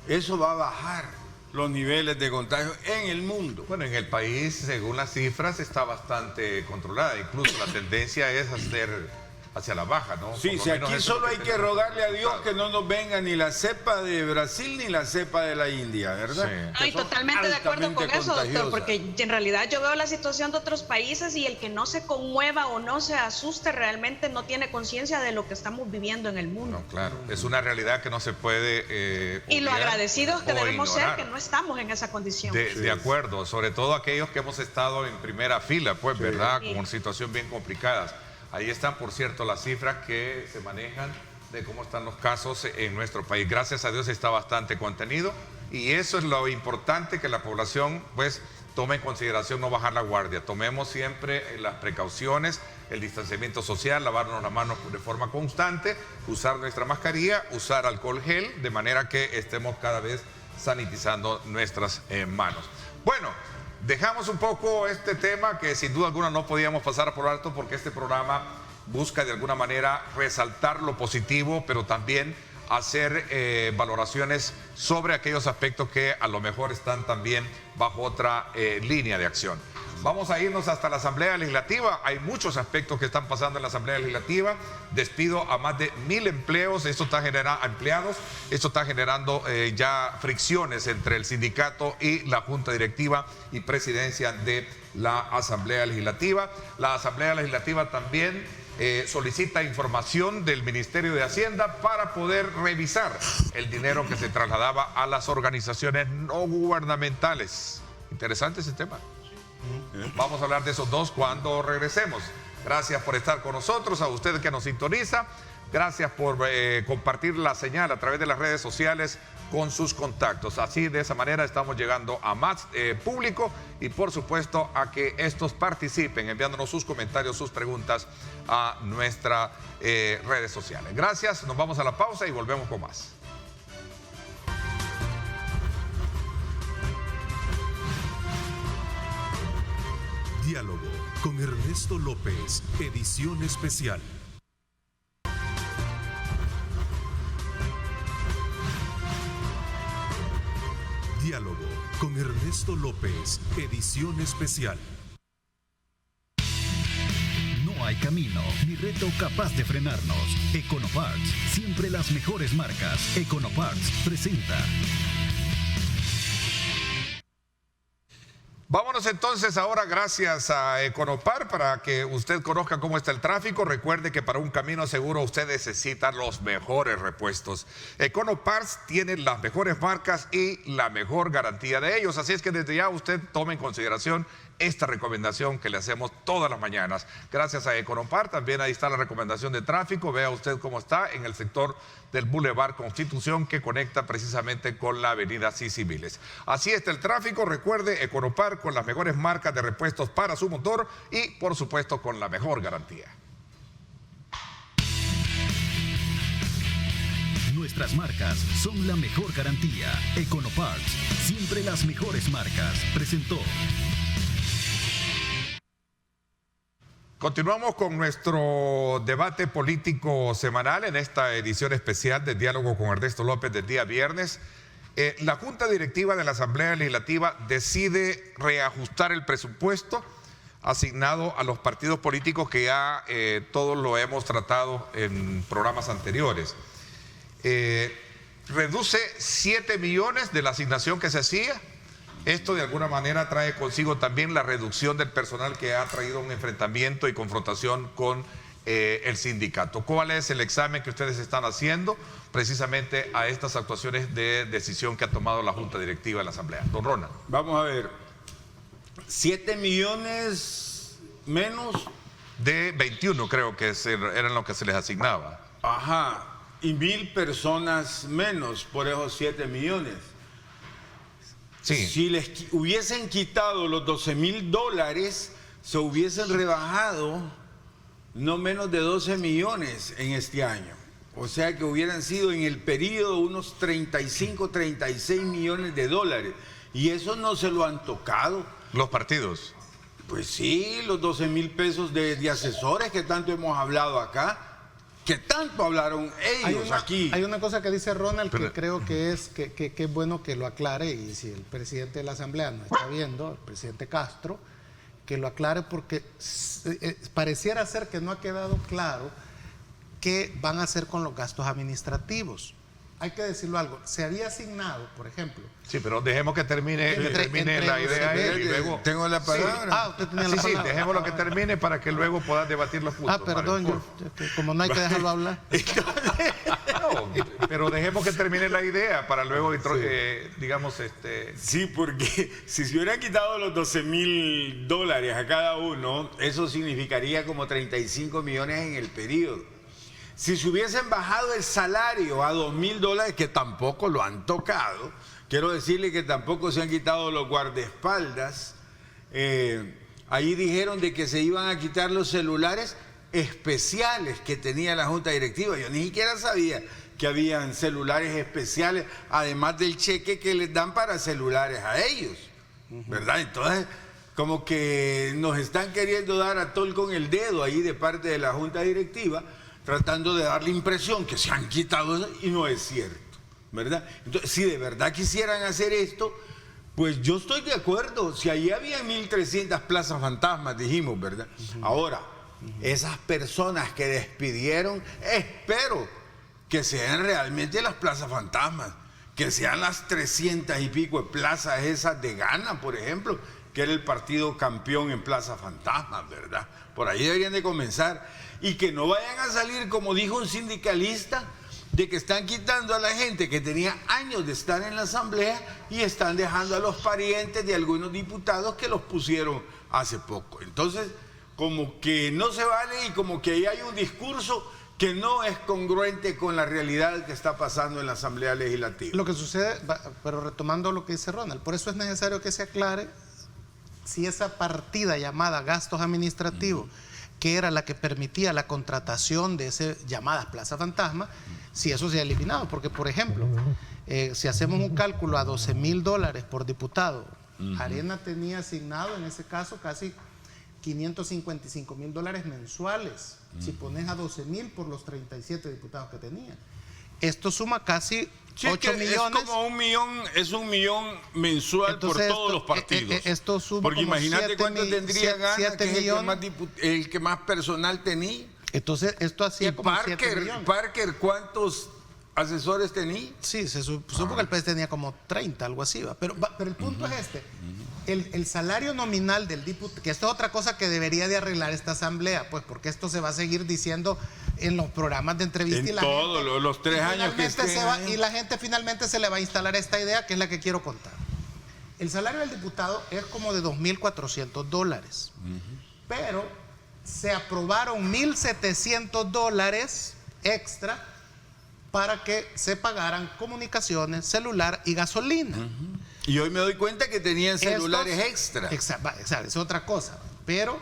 Eso va a bajar los niveles de contagio en el mundo. bueno, en el país, según las cifras, está bastante controlada. Incluso la tendencia es hacer hacia la baja, ¿no? Sí, Por lo si menos aquí eso es solo lo hay que tenemos rogarle a Dios identificado. que no nos venga ni la cepa de Brasil ni la cepa de la India, ¿verdad? Sí. Que Ay, son totalmente de acuerdo con altamente eso, doctor, contagiosas. porque en realidad yo veo la situación de otros países y el que no se conmueva o no se asuste realmente no tiene conciencia de lo que estamos viviendo en el mundo. No, claro, es una realidad que no se puede Y lo obviar agradecidos que o debemos ser ignorar. que no estamos en esa condición. De acuerdo, sobre todo aquellos que hemos estado en primera fila, pues, ¿verdad? Sí. Con situaciones bien complicadas. Ahí están, por cierto, las cifras que se manejan de cómo están los casos en nuestro país. Gracias a Dios está bastante contenido y eso es lo importante, que la población, pues, tome en consideración no bajar la guardia. Tomemos siempre las precauciones, el distanciamiento social, lavarnos las manos de forma constante, usar nuestra mascarilla, usar alcohol gel, de manera que estemos cada vez sanitizando nuestras manos. Bueno, dejamos un poco este tema que sin duda alguna no podíamos pasar por alto, porque este programa busca de alguna manera resaltar lo positivo, pero también hacer valoraciones sobre aquellos aspectos que a lo mejor están también bajo otra línea de acción. Vamos a irnos hasta la Asamblea Legislativa. Hay muchos aspectos que están pasando en la Asamblea Legislativa. Despido a más de 1000 empleos. Esto está generando ya fricciones entre el sindicato y la Junta Directiva y Presidencia de la Asamblea Legislativa. La Asamblea Legislativa también solicita información del Ministerio de Hacienda para poder revisar el dinero que se trasladaba a las organizaciones no gubernamentales. Interesante ese tema. Vamos a hablar de esos dos cuando regresemos. Gracias por estar con nosotros, a usted que nos sintoniza. Gracias por compartir la señal a través de las redes sociales con sus contactos. Así, de esa manera, estamos llegando a más público y, por supuesto, a que estos participen enviándonos sus comentarios, sus preguntas a nuestras redes sociales. Gracias, nos vamos a la pausa y volvemos con más. Diálogo con Ernesto López, edición especial. Diálogo con Ernesto López, edición especial. No hay camino ni reto capaz de frenarnos. Econoparts, siempre las mejores marcas. Econoparts presenta. Vámonos entonces ahora, gracias a Econopar, para que usted conozca cómo está el tráfico. Recuerde que para un camino seguro usted necesita los mejores repuestos. Econopars tiene las mejores marcas y la mejor garantía de ellos. Así es que desde ya usted tome en consideración esta recomendación que le hacemos todas las mañanas. Gracias a Econopar, también ahí está la recomendación de tráfico. Vea usted cómo está en el sector del Boulevard Constitución, que conecta precisamente con la avenida Civiles. Así está el tráfico. Recuerde, Econopar, con las mejores marcas de repuestos para su motor y, por supuesto, con la mejor garantía. Nuestras marcas son la mejor garantía. Econoparts, siempre las mejores marcas. Presentó. Continuamos con nuestro debate político semanal en esta edición especial de Diálogo con Ernesto López del día viernes. La Junta Directiva de la Asamblea Legislativa decide reajustar el presupuesto asignado a los partidos políticos, que ya todos lo hemos tratado en programas anteriores. Reduce 7 millones de la asignación que se hacía. Esto de alguna manera trae consigo también la reducción del personal, que ha traído un enfrentamiento y confrontación con el sindicato. ¿Cuál es el examen que ustedes están haciendo precisamente a estas actuaciones de decisión que ha tomado la Junta Directiva de la Asamblea? Don Ronald. Vamos a ver, 7 millones menos. De 21 creo que eran lo que se les asignaba. Ajá, y 1000 personas menos por esos 7 millones. Sí. Si les hubiesen quitado los $12,000, se hubiesen rebajado no menos de 12 millones en este año. O sea que hubieran sido en el periodo unos 35, 36 millones de dólares. Y eso no se lo han tocado. Los partidos. Pues sí, los 12,000 pesos de asesores que tanto hemos hablado acá. Que tanto hablaron ellos aquí. Hay una cosa que dice Ronald, Pero, que creo que es bueno que lo aclare, y si el presidente de la Asamblea no está viendo, el presidente Castro, que lo aclare, porque pareciera ser que no ha quedado claro qué van a hacer con los gastos administrativos. Hay que decirlo algo, se había asignado, por ejemplo. Sí, pero dejemos que termine, entre la idea los y luego... Tengo la palabra. Usted tenía la palabra. Sí, dejémoslo que termine para que luego puedas debatir los puntos. Perdón, Mario, como no hay que dejarlo hablar. No, pero dejemos que termine la idea para luego, digamos, Sí, porque si se hubieran quitado los $12,000 a cada uno, eso significaría como 35 millones en el periodo. Si se hubiesen bajado el salario a $2,000, que tampoco lo han tocado, quiero decirle que tampoco se han quitado los guardaespaldas. Ahí dijeron de que se iban a quitar los celulares especiales que tenía la Junta Directiva. Yo ni siquiera sabía que habían celulares especiales, además del cheque que les dan para celulares a ellos, ¿verdad? Entonces, como que nos están queriendo dar a tol con el dedo ahí de parte de la Junta Directiva, tratando de dar la impresión que se han quitado eso, y no es cierto, ¿verdad? Entonces, si de verdad quisieran hacer esto, pues yo estoy de acuerdo. Si allí había 1.300 plazas fantasmas, dijimos, ¿verdad? Ahora, esas personas que despidieron, espero que sean realmente las plazas fantasmas, que sean las 300 y pico de plazas esas de Ghana, por ejemplo, que era el partido campeón en plazas fantasmas, ¿verdad? Por ahí deberían de comenzar. Y que no vayan a salir, como dijo un sindicalista, de que están quitando a la gente que tenía años de estar en la asamblea y están dejando a los parientes de algunos diputados que los pusieron hace poco. Entonces, como que no se vale y como que ahí hay un discurso que no es congruente con la realidad que está pasando en la Asamblea Legislativa. Lo que sucede, pero retomando lo que dice Ronald, por eso es necesario que se aclare si esa partida llamada gastos administrativos, que era la que permitía la contratación de esas llamadas plazas fantasma, si eso se ha eliminado. Porque, por ejemplo, si hacemos un cálculo a $12,000 por diputado, Arena tenía asignado en ese caso casi $555,000 mensuales. Si pones a 12,000 por los 37 diputados que tenía. Esto suma casi 8 millones. Es como $1 millón mensual. Entonces, por todos los partidos. Esto suma. Porque como imagínate cuánto tendría Ghana, que es el que más personal tenía. Entonces, esto hacía como Parker, 7 millones. Parker, ¿cuántos asesores tenía? Sí, se supo que el PS tenía como 30, algo así. Pero el punto es este. El salario nominal del diputado, que esto es otra cosa que debería de arreglar esta asamblea, pues porque esto se va a seguir diciendo en los programas de entrevista. En y la todos gente, los 3 años que y la gente finalmente se le va a instalar esta idea, que es la que quiero contar. El salario del diputado es como de $2,400, pero se aprobaron $1,700 extra para que se pagaran comunicaciones, celular y gasolina. Y hoy me doy cuenta que tenían celulares extra. Exacto, es otra cosa. Pero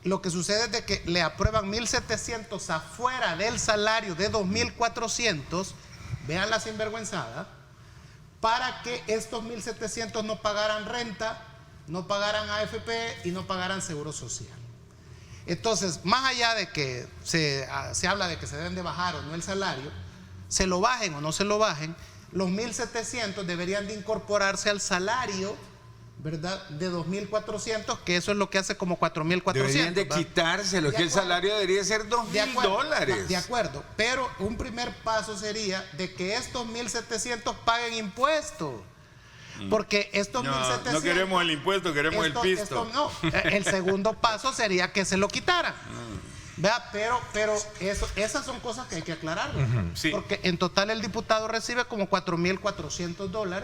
lo que sucede es de que le aprueban 1.700 afuera del salario de 2.400, vean la sinvergüenzada, para que estos 1.700 no pagaran renta, no pagaran AFP y no pagaran seguro social. Entonces, más allá de que se habla de que se deben de bajar o no el salario, se lo bajen o no se lo bajen, los 1.700 deberían de incorporarse al salario, ¿verdad?, de 2.400, que eso es lo que hace como 4.400. Deberían de quitárselo, que el salario debería ser $2,000. De acuerdo, pero un primer paso sería de que estos 1.700 paguen impuestos. Porque estos 1.700... No queremos el impuesto, queremos el pisto. No, el segundo paso sería que se lo quitaran. Vea, pero esas son cosas que hay que aclarar. Sí. Porque en total el diputado recibe como $4,400.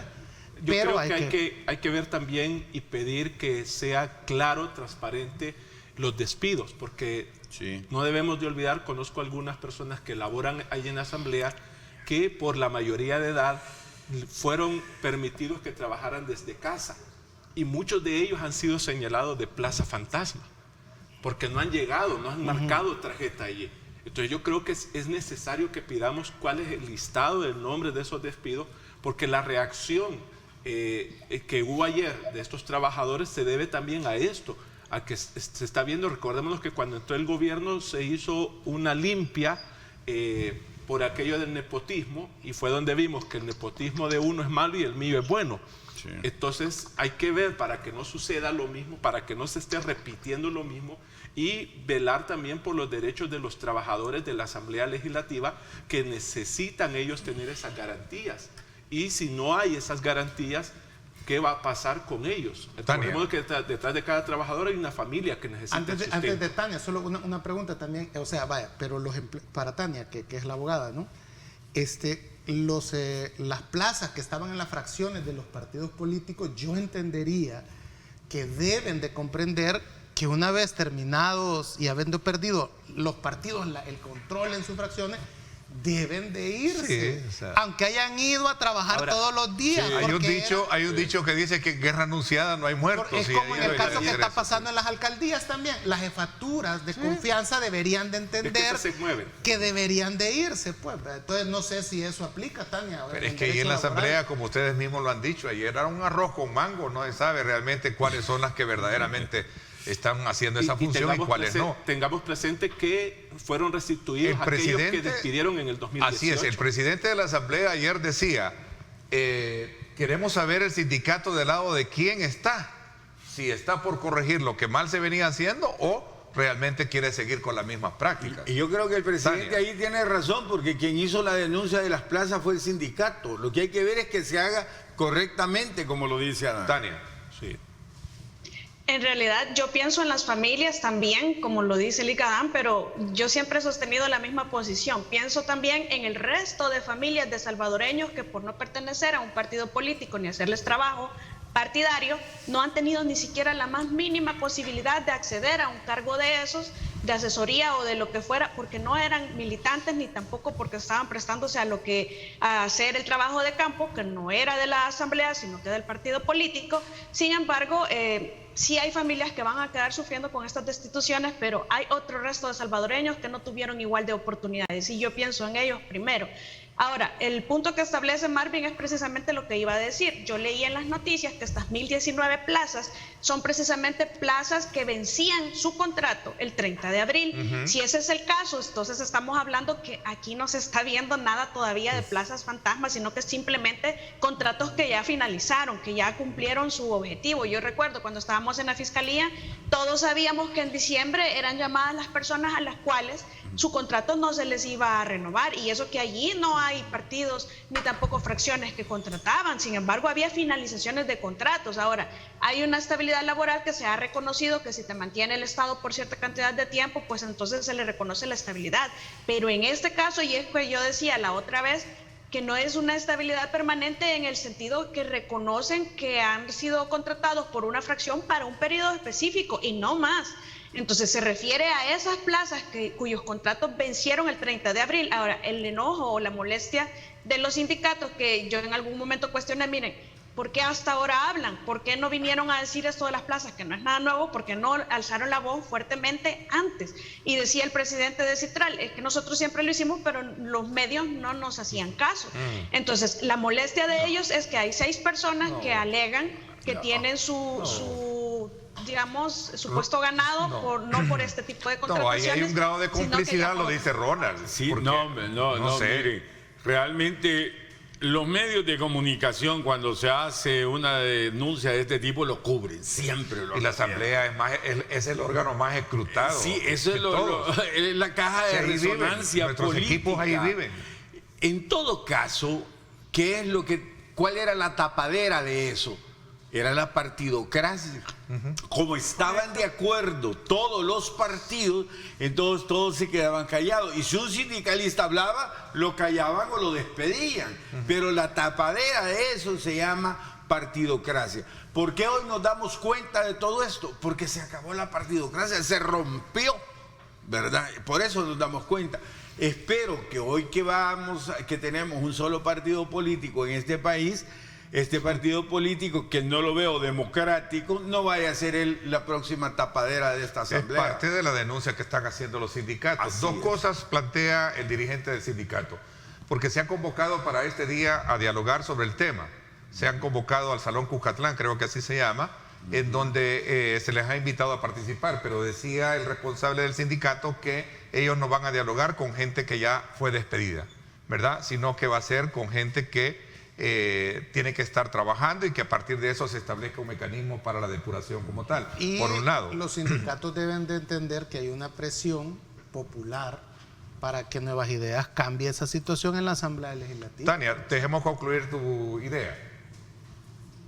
Yo creo que hay que ver también y pedir que sea claro, transparente los despidos, porque no debemos de olvidar, conozco algunas personas que laboran ahí en la asamblea que por la mayoría de edad fueron permitidos que trabajaran desde casa y muchos de ellos han sido señalados de plaza fantasma porque no han llegado, no han marcado tarjeta allí. Entonces yo creo que es necesario que pidamos cuál es el listado del nombre de esos despidos, porque la reacción que hubo ayer de estos trabajadores se debe también a esto, a que se está viendo. Recordémonos que cuando entró el gobierno se hizo una limpia por aquello del nepotismo, y fue donde vimos que el nepotismo de uno es malo y el mío es bueno. Sí. Entonces hay que ver para que no suceda lo mismo, para que no se esté repitiendo lo mismo, y velar también por los derechos de los trabajadores de la Asamblea Legislativa, que necesitan ellos tener esas garantías. Y si no hay esas garantías, ¿qué va a pasar con ellos? Recordemos que detrás de cada trabajador hay una familia que necesita Antes de Tania, solo una pregunta también, o sea, vaya, pero para Tania, que es la abogada, ¿no? Las plazas que estaban en las fracciones de los partidos políticos, yo entendería que deben de comprender que una vez terminados y habiendo perdido los partidos el control en sus fracciones, deben de irse, sí, o sea, aunque hayan ido a trabajar todos los días. Sí, hay un dicho que dice que en guerra anunciada no hay muertos. Es como en el caso que está pasando en las alcaldías también. Las jefaturas de confianza deberían de entender que deberían de irse, pues. Entonces no sé si eso aplica, Tania. Pero es que ahí en la asamblea, como ustedes mismos lo han dicho, ayer era un arroz con mango, no se sabe realmente cuáles son las que verdaderamente están haciendo esa función y cuáles no. Tengamos presente que fueron restituidos aquellos que despidieron en el 2018. Así es, el presidente de la Asamblea ayer decía, queremos saber el sindicato del lado de quién está, si está por corregir lo que mal se venía haciendo o realmente quiere seguir con las mismas prácticas. Y yo creo que el presidente ahí tiene razón, porque quien hizo la denuncia de las plazas fue el sindicato. Lo que hay que ver es que se haga correctamente, como lo dice Adán. Tania. Sí. En realidad yo pienso en las familias también, como lo dice el ICADAN, pero yo siempre he sostenido la misma posición. Pienso también en el resto de familias de salvadoreños que por no pertenecer a un partido político ni hacerles trabajo partidario, no han tenido ni siquiera la más mínima posibilidad de acceder a un cargo de esos, de asesoría o de lo que fuera, porque no eran militantes ni tampoco porque estaban prestándose a hacer el trabajo de campo, que no era de la asamblea, sino que del partido político. Sin embargo, sí hay familias que van a quedar sufriendo con estas destituciones, pero hay otro resto de salvadoreños que no tuvieron igual de oportunidades, y yo pienso en ellos primero. Ahora, el punto que establece Marvin es precisamente lo que iba a decir. Yo leí en las noticias que estas 1019 plazas son precisamente plazas que vencían su contrato el 30 de abril. Si ese es el caso, entonces estamos hablando que aquí no se está viendo nada todavía de plazas fantasmas, sino que simplemente contratos que ya finalizaron, que ya cumplieron su objetivo. Yo recuerdo cuando estábamos en la fiscalía, todos sabíamos que en diciembre eran llamadas las personas a las cuales su contrato no se les iba a renovar, y eso que allí no hay partidos ni tampoco fracciones que contrataban. Sin embargo, había finalizaciones de contratos. Ahora, hay una estabilidad laboral que se ha reconocido, que si te mantiene el Estado por cierta cantidad de tiempo, pues entonces se le reconoce la estabilidad. Pero en este caso, y es que yo decía la otra vez, que no es una estabilidad permanente en el sentido que reconocen que han sido contratados por una fracción para un periodo específico y no más. Entonces se refiere a esas plazas cuyos contratos vencieron el 30 de abril. Ahora, el enojo o la molestia de los sindicatos, que yo en algún momento cuestioné, miren, ¿por qué hasta ahora hablan? ¿Por qué no vinieron a decir esto de las plazas, que no es nada nuevo? ¿Por qué no alzaron la voz fuertemente antes? Y decía el presidente de Citral, es que nosotros siempre lo hicimos, pero los medios no nos hacían caso. Entonces, la molestia de ellos es que hay 6 personas que alegan que tienen su digamos, supuesto ganado no por este tipo de contrataciones. No, ahí hay un grado de complicidad, lo dice Ronald. Sí, no sé. Miren, realmente los medios de comunicación, cuando se hace una denuncia de este tipo, lo cubren, siempre lo hacen. Y la asamblea es el órgano más escrutado. Sí, eso es la caja de resonancia política. Nuestros equipos ahí viven. En todo caso, ¿cuál era la tapadera de eso? Era la partidocracia. Como estaban de acuerdo todos los partidos, entonces todos se quedaban callados. Y si un sindicalista hablaba, lo callaban o lo despedían. Pero la tapadera de eso se llama partidocracia. ¿Por qué hoy nos damos cuenta de todo esto? Porque se acabó la partidocracia, se rompió, ¿verdad? Por eso nos damos cuenta. Espero que hoy que tenemos un solo partido político en este país, este partido político, que no lo veo democrático, no vaya a ser la próxima tapadera de esta asamblea. Es parte de la denuncia que están haciendo los sindicatos. Dos cosas plantea el dirigente del sindicato, porque se han convocado para este día a dialogar sobre el tema. Se han convocado al Salón Cuscatlán, creo que así se llama, en donde se les ha invitado a participar, pero decía el responsable del sindicato que ellos no van a dialogar con gente que ya fue despedida, ¿verdad? Sino que va a ser con gente que tiene que estar trabajando y que a partir de eso se establezca un mecanismo para la depuración como tal, Y por un lado. los sindicatos deben de entender que hay una presión popular para que Nuevas Ideas cambie esa situación en la Asamblea Legislativa. Tania, dejemos concluir tu idea.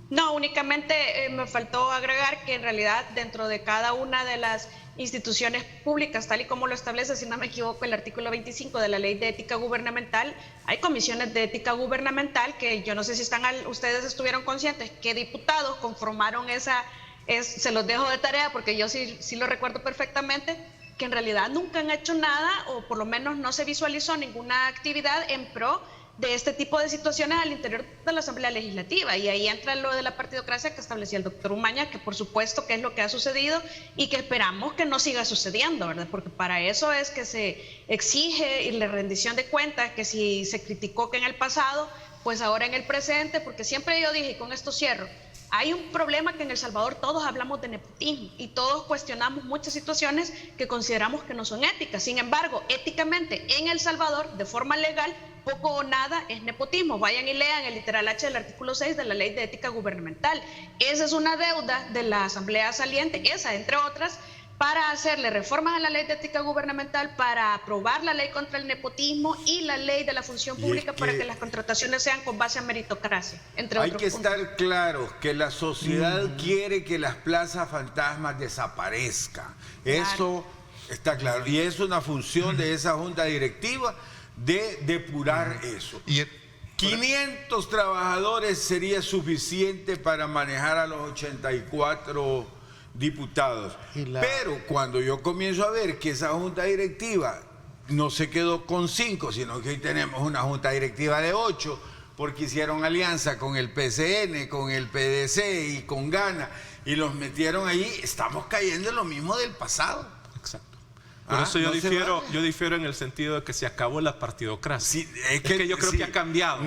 No, únicamente me faltó agregar que en realidad dentro de cada una de las instituciones públicas, tal y como lo establece, si no me equivoco, el artículo 25 de la Ley de Ética Gubernamental, hay comisiones de ética gubernamental que yo no sé si ustedes estuvieron conscientes que diputados conformaron se los dejo de tarea porque yo sí lo recuerdo perfectamente, que en realidad nunca han hecho nada, o por lo menos no se visualizó ninguna actividad en pro de este tipo de situaciones al interior de la Asamblea Legislativa. Y ahí entra lo de la partidocracia que establecía el doctor Umaña, que por supuesto que es lo que ha sucedido y que esperamos que no siga sucediendo, ¿verdad? Porque para eso es que se exige la rendición de cuentas, que si se criticó que en el pasado, pues ahora en el presente, porque siempre yo dije, y con esto cierro, hay un problema que en El Salvador todos hablamos de nepotismo y todos cuestionamos muchas situaciones que consideramos que no son éticas. Sin embargo, éticamente en El Salvador, de forma legal, poco o nada es nepotismo. Vayan y lean el literal H del artículo 6 de la Ley de Ética Gubernamental. Esa es una deuda de la Asamblea saliente, esa entre otras, para hacerle reformas a la Ley de Ética Gubernamental, para aprobar la ley contra el nepotismo y la ley de la función pública para que las contrataciones sean con base a meritocracia, entre otros puntos. Hay que estar claros que la sociedad quiere que las plazas fantasmas desaparezcan. Eso está claro. Y es una función de esa junta directiva de depurar eso. 500 trabajadores sería suficiente para manejar a los 84 diputados. Pero cuando yo comienzo a ver que esa junta directiva no se quedó con 5, sino que hoy tenemos una junta directiva de 8, porque hicieron alianza con el PCN, con el PDC y con Gana, y los metieron ahí, estamos cayendo en lo mismo del pasado. Exacto. Por eso yo difiero en el sentido de que se acabó la partidocracia. Sí, es que yo creo que ha cambiado.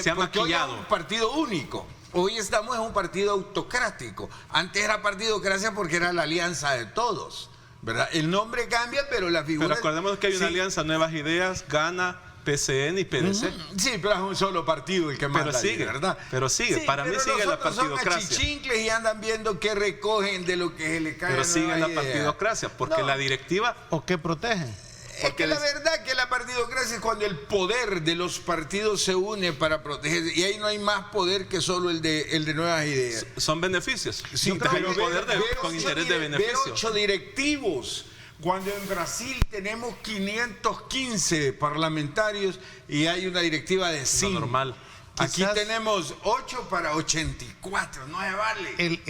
Se ha maquillado. Hoy es un partido único. Hoy estamos en un partido autocrático. Antes era partidocracia porque era la alianza de todos, ¿verdad? El nombre cambia, pero la figura... Pero acordémonos que hay una alianza, Nuevas Ideas, Gana, PCN y PDC. Sí, pero es un solo partido el que manda, ¿verdad? Pero sigue, para mí sigue la partidocracia. Son achichincles y andan viendo qué recogen de lo que se le cae. Pero sigue la partidocracia, porque la directiva... ¿O qué protegen? Es que la verdad que la partidocracia es cuando el poder de los partidos se une para proteger, y ahí no hay más poder que solo el de Nuevas Ideas. Son beneficios. Sí, hay un poder con interés de beneficio. Ver 8 directivos, cuando en Brasil tenemos 515 parlamentarios y hay una directiva de 5. Normal. Aquí tenemos 8 para 84, no se vale.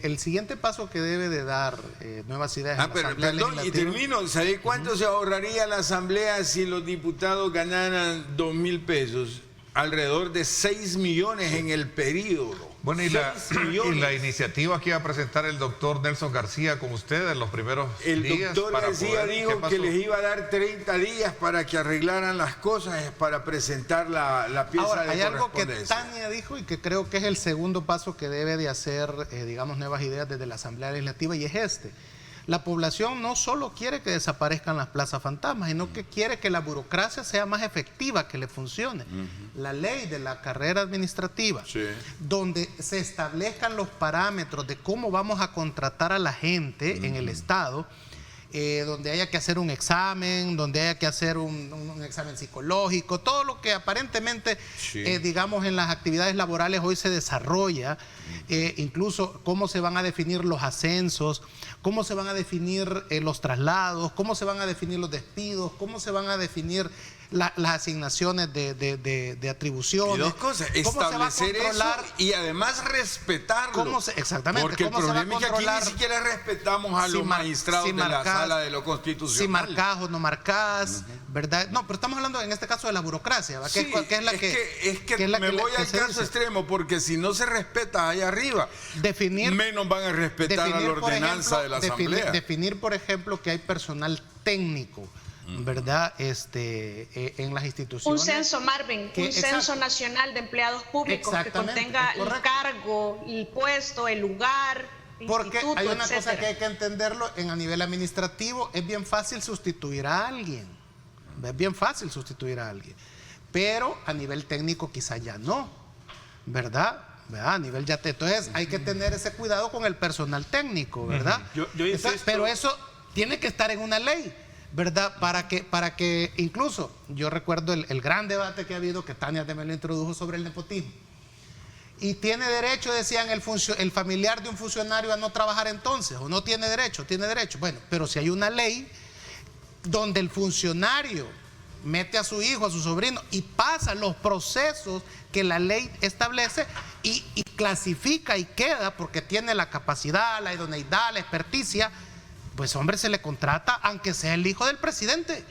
El siguiente paso que debe de dar Nuevas Ideas en la Asamblea Legislativa. Y termino, ¿sabes cuánto se ahorraría la Asamblea si los diputados ganaran 2,000 pesos? Alrededor de 6 millones en el periodo. Bueno, y la iniciativa que iba a presentar el doctor Nelson García con ustedes los primeros días. El doctor García dijo que les iba a dar 30 días para que arreglaran las cosas, para presentar la pieza. Ahora, de hay algo que correspondencia. Tania dijo y que creo que es el segundo paso que debe de hacer, digamos, Nuevas Ideas desde la Asamblea Legislativa, y es este. La población no solo quiere que desaparezcan las plazas fantasmas, sino que quiere que la burocracia sea más efectiva, que le funcione. La ley de la carrera administrativa, donde se establezcan los parámetros de cómo vamos a contratar a la gente en el Estado, donde haya que hacer un examen, donde haya que hacer un examen psicológico, todo lo que aparentemente, digamos, en las actividades laborales hoy se desarrolla, incluso cómo se van a definir los ascensos, cómo se van a definir los traslados, cómo se van a definir los despidos, cómo se van a definir las asignaciones de atribuciones. Y dos cosas, establecer eso y además respetarlo. Exactamente. Porque el problema es que aquí ni siquiera respetamos a los magistrados de la Sala de lo Constitucional. Si marcás o no marcás, ¿verdad? No, pero estamos hablando en este caso de la burocracia, ¿verdad? Sí, es que me voy al caso extremo, porque si no se respeta allá arriba, menos van a respetar a la ordenanza de la Asamblea. Definir, por ejemplo, que hay personal técnico, ¿verdad? En las instituciones. Un censo, Marvin, un censo nacional de empleados públicos que contenga el cargo, el puesto, el lugar, Porque instituto, hay una cosa etcétera. que hay que entenderlo a nivel administrativo, es bien fácil sustituir a alguien, es bien fácil sustituir a alguien, pero a nivel técnico quizá ya no, ¿verdad? A nivel ya entonces hay que tener ese cuidado con el personal técnico, ¿verdad? Yo insisto, pero eso tiene que estar en una ley, ¿verdad? Para que incluso, yo recuerdo el gran debate que ha habido, que Tania también lo introdujo sobre el nepotismo. Y tiene derecho, decían, el familiar de un funcionario a no trabajar entonces, o no tiene derecho, tiene derecho. Bueno, pero si hay una ley donde el funcionario mete a su hijo, a su sobrino, y pasa los procesos que la ley establece y clasifica y queda porque tiene la capacidad, la idoneidad, la experticia, pues hombre, se le contrata aunque sea el hijo del presidente.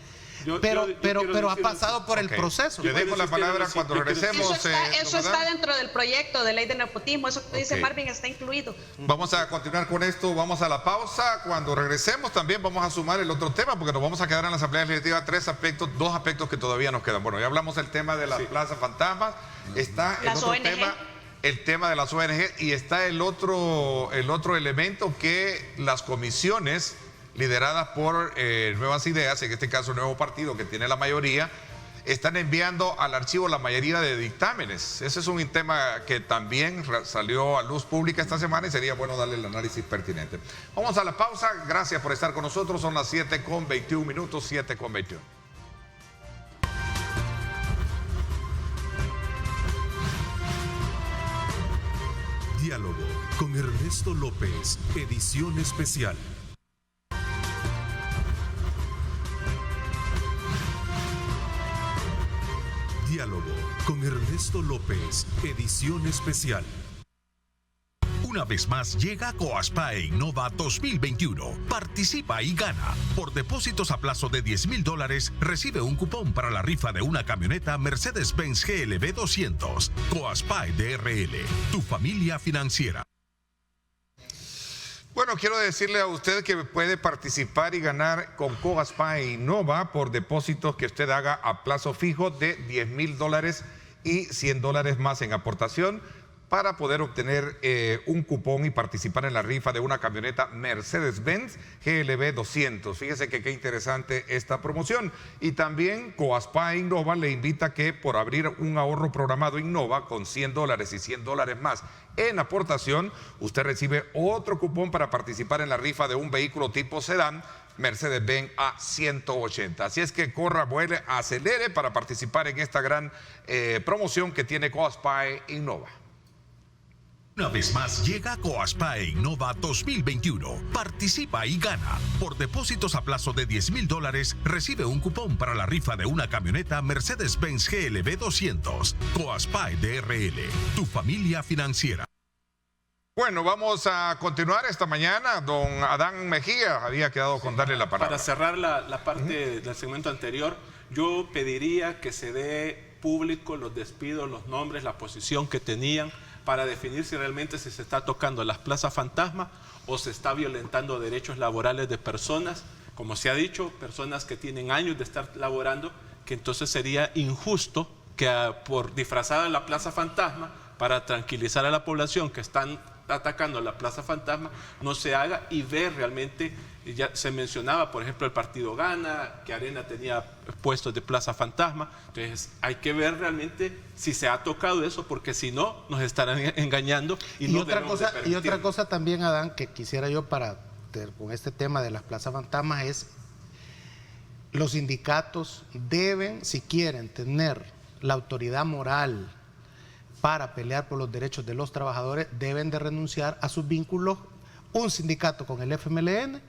Pero ha pasado por el proceso. Le dejo la palabra cuando regresemos. Eso está dentro del proyecto de ley de nepotismo, eso que dice Marvin está incluido. Vamos a continuar con esto, vamos a la pausa. Cuando regresemos también vamos a sumar el otro tema, porque nos vamos a quedar en la Asamblea Legislativa dos aspectos que todavía nos quedan. Bueno, ya hablamos del tema de las plazas fantasmas, está el otro tema, el tema de las ONG, y está el otro elemento que las comisiones lideradas por Nuevas Ideas, en este caso el Nuevo Partido que tiene la mayoría, están enviando al archivo la mayoría de dictámenes. Ese es un tema que también salió a luz pública esta semana y sería bueno darle el análisis pertinente. Vamos a la pausa, gracias por estar con nosotros, son las 7:21, 7:21. Diálogo con Ernesto López, edición especial. Diálogo con Ernesto López, edición especial. Una vez más llega Coaspae Innova 2021. Participa y gana. Por depósitos a plazo de $10,000 recibe un cupón para la rifa de una camioneta Mercedes-Benz GLB 200. Coaspae DRL, tu familia financiera. Bueno, quiero decirle a usted que puede participar y ganar con Coaspae Innova por depósitos que usted haga a plazo fijo de $10,000 y $100 más en aportación para poder obtener un cupón y participar en la rifa de una camioneta Mercedes-Benz GLB 200. Fíjese que qué interesante esta promoción. Y también Coaspae Innova le invita a que por abrir un ahorro programado Innova con $100 y $100 más en aportación, usted recibe otro cupón para participar en la rifa de un vehículo tipo sedán Mercedes-Benz A180. Así es que corra, vuele, acelere para participar en esta gran promoción que tiene Coaspae Innova. Una vez más llega Coaspae Innova 2021. Participa y gana. Por depósitos a plazo de $10,000 recibe un cupón para la rifa de una camioneta Mercedes-Benz GLB 200. Coaspae DRL, tu familia financiera. Bueno, vamos a continuar esta mañana. Don Adán Mejía había quedado con darle la palabra. Para cerrar la parte del segmento anterior, yo pediría que se dé público los despidos, los nombres, la posición que tenían, para definir si realmente se está tocando las plazas fantasma o se está violentando derechos laborales de personas, como se ha dicho, personas que tienen años de estar laborando, que entonces sería injusto que por disfrazada la plaza fantasma, para tranquilizar a la población que están atacando la plaza fantasma, no se haga y ver realmente. Ya se mencionaba, por ejemplo, el partido Gana, que Arena tenía puestos de plaza fantasma. Entonces hay que ver realmente si se ha tocado eso, porque si no, nos estarán engañando. Y otra cosa también, Adán, que quisiera yo con este tema de las plazas fantasmas es: los sindicatos deben, si quieren tener la autoridad moral para pelear por los derechos de los trabajadores, deben de renunciar a sus vínculos, un sindicato con el FMLN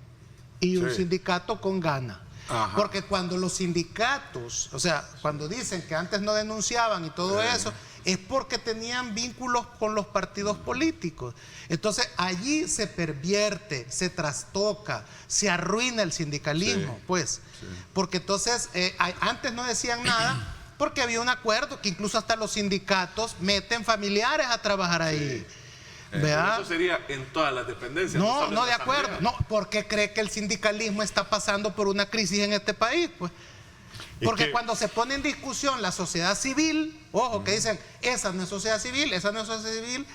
y un sindicato con Gana. Ajá. Porque cuando los sindicatos, o sea, cuando dicen que antes no denunciaban y todo eso, es porque tenían vínculos con los partidos políticos. Entonces allí se pervierte, se trastoca, se arruina el sindicalismo, porque entonces antes no decían nada porque había un acuerdo que incluso hasta los sindicatos meten familiares a trabajar ahí. Eso sería en todas las dependencias. No, de acuerdo. No, ¿por qué cree que el sindicalismo está pasando por una crisis en este país? Pues porque cuando se pone en discusión la sociedad civil, ojo, que dicen, esa no es sociedad civil, esa no es sociedad civil,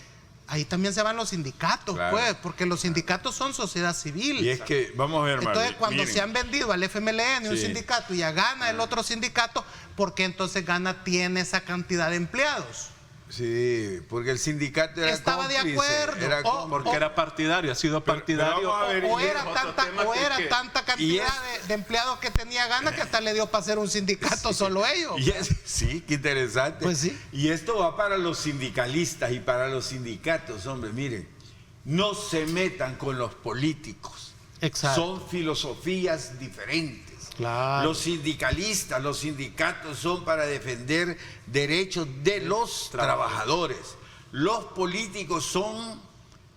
ahí también se van los sindicatos, Claro. pues, porque los sindicatos son sociedad civil. Y es que, vamos a ver, Entonces, Marvin, cuando miren. se han vendido al FMLN un Sí. sindicato y ya gana el otro sindicato, ¿por qué entonces gana tiene esa cantidad de empleados? Sí, porque el sindicato era Estaba de cómplice, acuerdo. era O- cómplice. Porque era partidario, ha sido partidario. vamos a ver, O y era otro tanta, tema o que- era que- tanta y cantidad es- de empleados que tenía Gana que hasta le dio para hacer un sindicato solo ellos. Sí, qué interesante. Pues sí. Y esto va para los sindicalistas y para los sindicatos, hombre, miren, no se metan con los políticos. Exacto. Son filosofías diferentes. Claro. Los sindicalistas, los sindicatos son para defender derechos de los trabajadores. Los políticos son,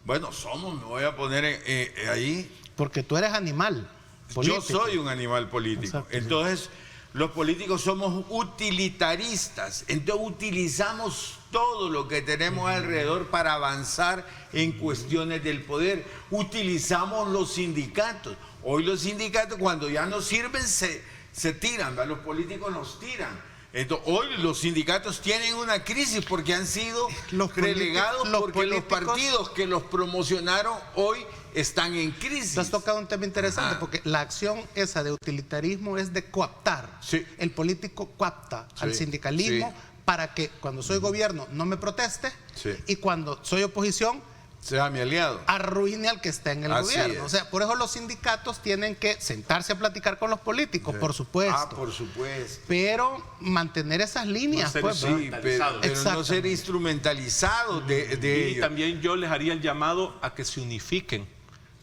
bueno, somos, me voy a poner ahí. Porque tú eres animal político. Yo soy un animal político. Exacto, sí. Entonces, los políticos somos utilitaristas. Entonces, utilizamos todo lo que tenemos alrededor para avanzar en cuestiones del poder. Utilizamos los sindicatos. Hoy los sindicatos, cuando ya no sirven, se tiran, ¿verdad? Los políticos nos tiran. Entonces, hoy los sindicatos tienen una crisis porque han sido relegados porque los partidos que los promocionaron hoy están en crisis. Tú has tocado un tema interesante Ajá. porque la acción esa de utilitarismo es de coaptar. Sí. El político coapta al Sí, sindicalismo sí. para que cuando soy gobierno no me proteste Sí. y cuando soy oposición Sea mi aliado. arruine al que está en el Así gobierno. es. O sea, por eso los sindicatos tienen que sentarse a platicar con los políticos, por supuesto. Ah, por supuesto. Pero mantener esas líneas, No ser pues, ¿verdad? Sí, pero no ser Exactamente. instrumentalizados de Y ellos. también yo les haría el llamado a que se unifiquen.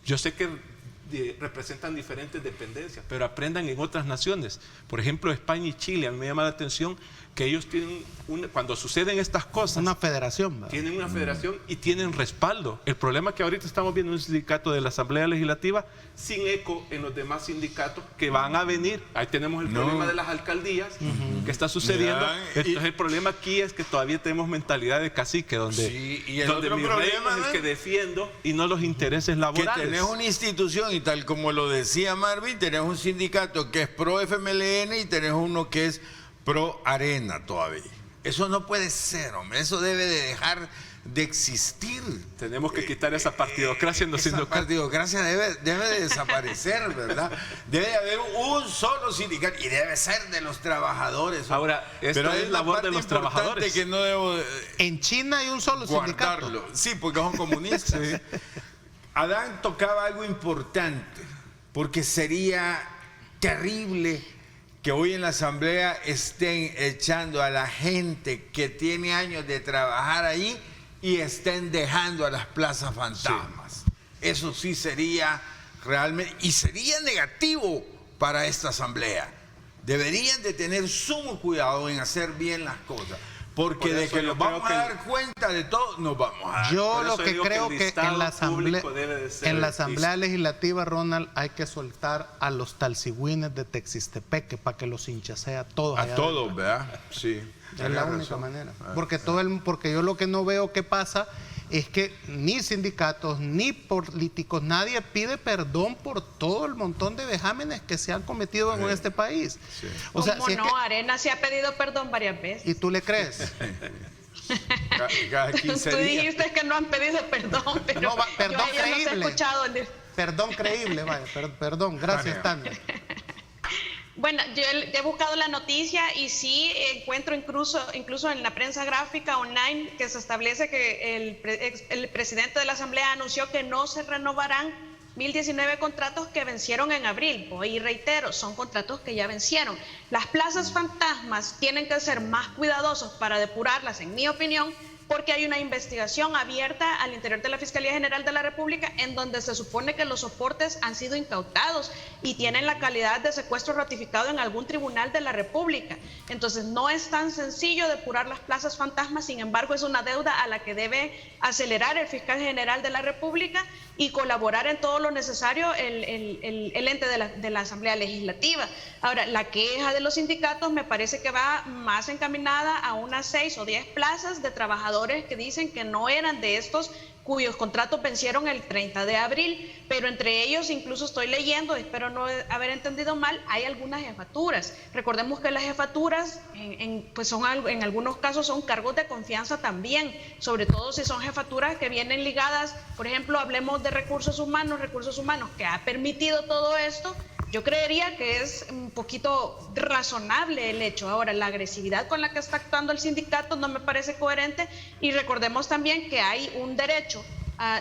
Yo sé que representan diferentes dependencias, pero aprendan en otras naciones. Por ejemplo, España y Chile, a mí me llama la atención que ellos tienen, cuando suceden estas cosas, Una federación, ¿verdad? tienen una federación y tienen respaldo. El problema es que ahorita estamos viendo un sindicato de la Asamblea Legislativa sin eco en los demás sindicatos que van a venir. Ahí tenemos el problema de las alcaldías que está sucediendo. Mira, Entonces el problema aquí es que todavía tenemos mentalidad de cacique, donde, Sí, y el donde otro mi problema, reino es el ¿no? que defiendo y no los intereses Que laborales. tenés una institución y tal como lo decía Marvin, tenés un sindicato que es pro FMLN y tenés uno que es pro Arena todavía. Eso no puede ser, hombre. Eso debe de dejar de existir. Tenemos que quitar esa partidocracia en los Esa sindicatos. partidocracia debe de desaparecer, ¿verdad? Debe de haber un solo sindicato y debe ser de los trabajadores. Ahora, esto Pero hay es una labor de parte los importante trabajadores. que no debo En China hay un solo sindicato. guardarlo. Sí, porque son comunistas. Adán tocaba algo importante, porque sería terrible que hoy en la asamblea estén echando a la gente que tiene años de trabajar ahí y estén dejando a las plazas fantasmas. Eso sí sería realmente, y sería negativo para esta asamblea. Deberían de tener sumo cuidado en hacer bien las cosas, porque Por de eso que yo nos creo vamos que a dar cuenta de todo, nos vamos a dar. Yo Por lo eso que digo que creo el que listado en la asamblea, público debe de ser en la asamblea listo. legislativa, Ronald, hay que soltar a los talcigüines de Texistepeque para que los hinchasea a todos. allá A todos, ¿verdad? Sí. Es la tenés única razón. manera. Porque yo lo que no veo que pasa es que ni sindicatos, ni políticos, nadie pide perdón por todo el montón de vejámenes que se han cometido en este país. Sí. O sea, ¿Cómo si es no? que- Arena se ha pedido perdón varias veces. ¿y tú le crees? Cada 15 Tú días. dijiste que no han pedido perdón, pero No, perdón yo a ellos los he creíble. escuchado. Perdón creíble, vaya, perdón, gracias, Tania. Bueno, yo he buscado la noticia y sí encuentro incluso en la prensa gráfica online que se establece que el presidente de la Asamblea anunció que no se renovarán 1019 contratos que vencieron en abril. Y reitero, son contratos que ya vencieron. Las plazas fantasmas tienen que ser más cuidadosos para depurarlas, en mi opinión, porque hay una investigación abierta al interior de la Fiscalía General de la República en donde se supone que los soportes han sido incautados y tienen la calidad de secuestro ratificado en algún tribunal de la República. Entonces no es tan sencillo depurar las plazas fantasmas, sin embargo es una deuda a la que debe acelerar el fiscal general de la República y colaborar en todo lo necesario el ente de la Asamblea Legislativa. Ahora, la queja de los sindicatos me parece que va más encaminada a unas 6 o 10 plazas de trabajadores trabajadores que dicen que no eran de estos cuyos contratos vencieron el 30 de abril, pero entre ellos, incluso estoy leyendo, espero no haber entendido mal, hay algunas jefaturas. Recordemos que las jefaturas pues en algunos casos son cargos de confianza también, sobre todo si son jefaturas que vienen ligadas, por ejemplo, hablemos de recursos humanos que ha permitido todo esto. Yo creería que es un poquito razonable el hecho. Ahora, la agresividad con la que está actuando el sindicato no me parece coherente, y recordemos también que hay un derecho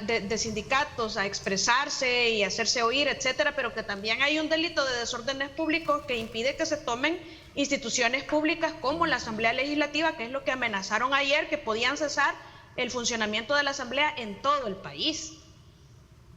de sindicatos a expresarse y hacerse oír, etcétera, pero que también hay un delito de desórdenes públicos que impide que se tomen instituciones públicas como la Asamblea Legislativa, que es lo que amenazaron ayer, que podían cesar el funcionamiento de la Asamblea en todo el país.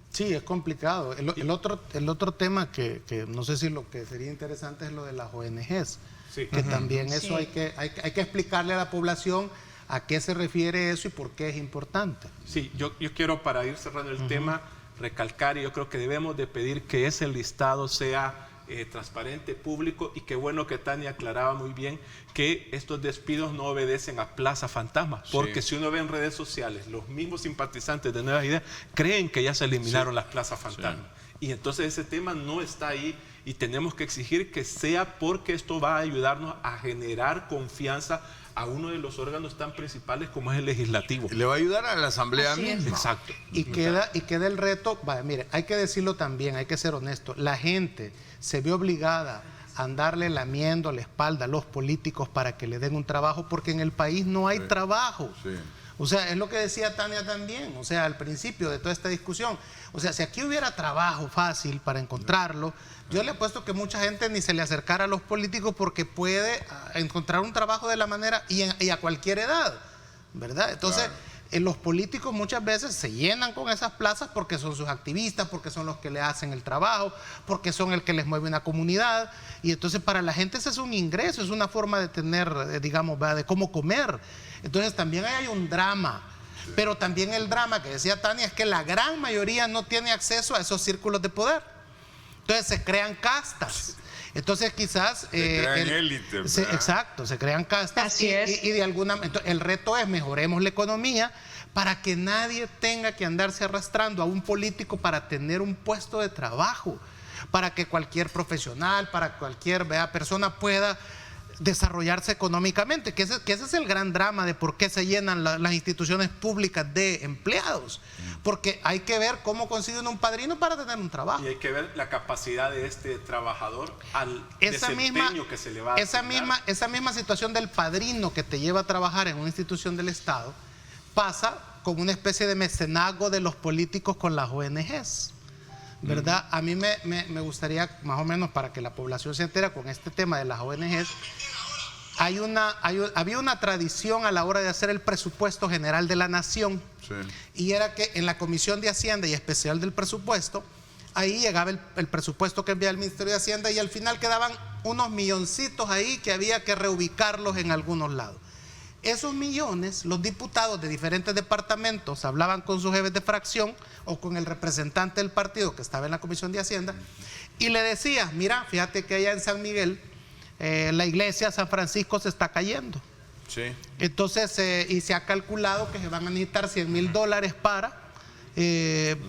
Sí, es complicado. El otro tema que no sé si lo que sería interesante es lo de las ONGs, sí, que también eso hay que explicarle a la población a qué se refiere eso y por qué es importante. Sí, yo quiero, para ir cerrando el tema, recalcar, y yo creo que debemos de pedir que ese listado sea transparente, público, y qué bueno que Tania aclaraba muy bien que estos despidos no obedecen a Plaza Fantasma, porque si uno ve en redes sociales, los mismos simpatizantes de Nuevas Ideas creen que ya se eliminaron las Plazas Fantasma, y entonces ese tema no está ahí, y tenemos que exigir que sea, porque esto va a ayudarnos a generar confianza a uno de los órganos tan principales como es el legislativo. Le va a ayudar a la Asamblea misma. Exacto. Y queda el reto, mire, hay que decirlo también, hay que ser honesto, la gente se ve obligada a andarle lamiendo la espalda a los políticos para que le den un trabajo, porque en el país no hay trabajo. Sí. O sea, es lo que decía Tania también, o sea, al principio de toda esta discusión. O sea, si aquí hubiera trabajo fácil para encontrarlo, yo le apuesto que mucha gente ni se le acercara a los políticos, porque puede encontrar un trabajo de la manera y a cualquier edad, ¿verdad? Entonces, los políticos muchas veces se llenan con esas plazas porque son sus activistas, porque son los que le hacen el trabajo, porque son el que les mueve una comunidad, y entonces para la gente ese es un ingreso, es una forma de tener, digamos, de cómo comer. Entonces también hay un drama, pero también el drama que decía Tania es que la gran mayoría no tiene acceso a esos círculos de poder. Entonces se crean castas. Entonces quizás se crean élites, exacto, se crean castas. Así es. Y de alguna manera el reto es mejoremos la economía para que nadie tenga que andarse arrastrando a un político para tener un puesto de trabajo, para que cualquier profesional, para cualquier persona pueda desarrollarse económicamente, que ese es el gran drama de por qué se llenan las instituciones públicas de empleados, porque hay que ver cómo consiguen un padrino para tener un trabajo. Y hay que ver la capacidad de este trabajador al desempeño que se le va a asignar. Esa misma situación del padrino que te lleva a trabajar en una institución del Estado pasa con una especie de mecenazgo de los políticos con las ONGs, ¿verdad? A mí me gustaría, más o menos para que la población se entere con este tema de las ONGs, había una tradición a la hora de hacer el presupuesto general de la nación, y era que en la Comisión de Hacienda y especial del presupuesto, ahí llegaba el presupuesto que enviaba el Ministerio de Hacienda, y al final quedaban unos milloncitos ahí que había que reubicarlos en algunos lados. Esos millones, los diputados de diferentes departamentos hablaban con sus jefes de fracción o con el representante del partido que estaba en la Comisión de Hacienda, y le decía: mira, fíjate que allá en San Miguel la iglesia San Francisco se está cayendo. Entonces, y se ha calculado que se van a necesitar $100,000 para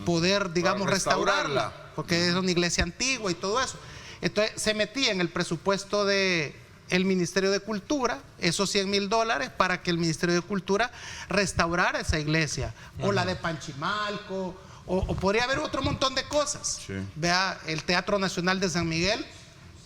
poder, digamos, restaurarla, porque es una iglesia antigua y todo eso. Entonces se metía en el presupuesto de el Ministerio de Cultura esos $100,000 para que el Ministerio de Cultura restaurara esa iglesia, o la de Panchimalco, o podría haber otro montón de cosas. Vea, el Teatro Nacional de San Miguel,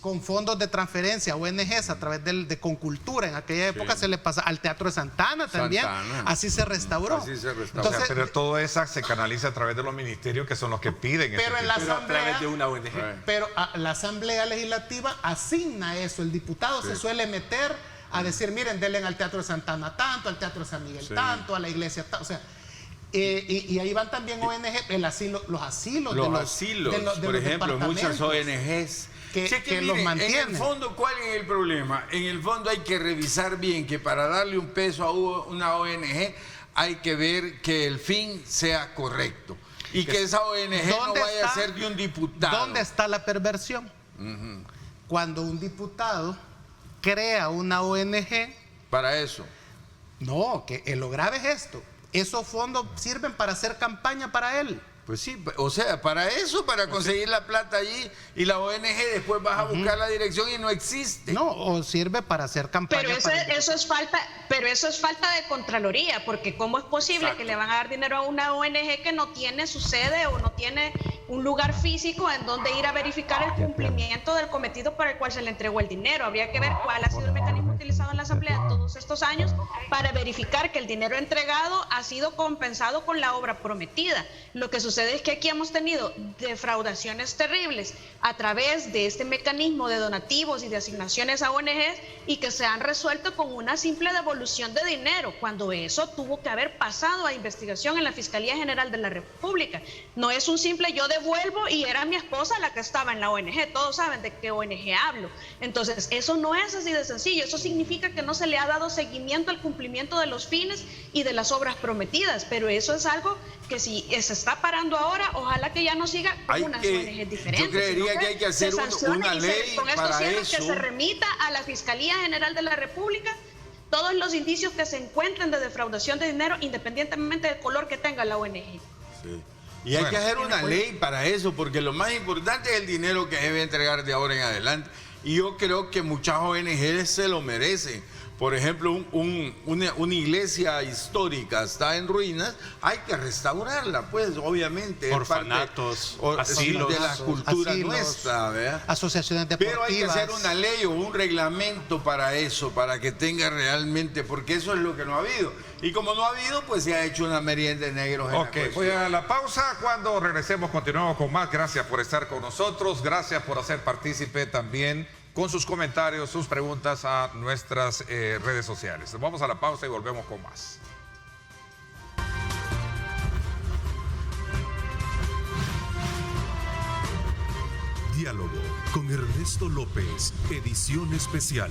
con fondos de transferencia, ONGs, a través de Concultura, en aquella época se le pasa al Teatro de Santana también, así se restauró. Entonces, pero todo eso se canaliza a través de los ministerios, que son los que piden. Pero en la Asamblea, a través de una ONG. Pero la Asamblea Legislativa asigna eso, el diputado se suele meter a decir: miren, denle al Teatro de Santana tanto, al Teatro de San Miguel tanto, a la iglesia tanto, o sea. Y ahí van también ONG, los asilos, por ejemplo, muchas ONGs que los mantienen. En el fondo, ¿cuál es el problema? En el fondo hay que revisar bien que para darle un peso a una ONG hay que ver que el fin sea correcto y que esa ONG no vaya a ser de un diputado. ¿Dónde está la perversión? Cuando un diputado crea una ONG para eso. No, que lo grave es esto. Esos fondos sirven para hacer campaña para él. Pues sí, o sea, para eso, para conseguir la plata allí, y la ONG después vas a buscar la dirección y no existe. No, o sirve para hacer campaña. Pero eso es falta de Contraloría, porque ¿cómo es posible que le van a dar dinero a una ONG que no tiene su sede o no tiene un lugar físico en donde ir a verificar el cumplimiento del cometido para el cual se le entregó el dinero? Habría que ver cuál ha sido el mecanismo utilizado en la Asamblea todos estos años para verificar que el dinero entregado ha sido compensado con la obra prometida. Lo que sucede es que aquí hemos tenido defraudaciones terribles a través de este mecanismo de donativos y de asignaciones a ONGs y que se han resuelto con una simple devolución de dinero, cuando eso tuvo que haber pasado a investigación en la Fiscalía General de la República. No es un simple yo devuelvo y era mi esposa la que estaba en la ONG. Todos saben de qué ONG hablo. Entonces, eso no es así de sencillo. Eso significa que no se le ha dado seguimiento al cumplimiento de los fines y de las obras prometidas, pero eso es algo que si se está parando ahora, ojalá que ya no siga con unas ONG diferentes. Yo creería que hay que hacer una ley para eso. Que se remita a la Fiscalía General de la República todos los indicios que se encuentren de defraudación de dinero, independientemente del color que tenga la ONG. Sí. Y hay que hacer una ley para eso, porque lo más importante es el dinero que debe entregar de ahora en adelante. Y yo creo que muchas ONG se lo merecen. Por ejemplo, una iglesia histórica está en ruinas, hay que restaurarla, pues obviamente. Orfanatos, asilos, de la cultura nuestra, ¿verdad? Asociaciones deportivas. Pero hay que hacer una ley o un reglamento para eso, para que tenga realmente, porque eso es lo que no ha habido. Y como no ha habido, pues se ha hecho una merienda de negros. Ok, voy a la pausa. Cuando regresemos continuamos con más. Gracias por estar con nosotros, gracias por hacer partícipe también con sus comentarios, sus preguntas a nuestras redes sociales. Vamos a la pausa y volvemos con más. Diálogo con Ernesto López, edición especial.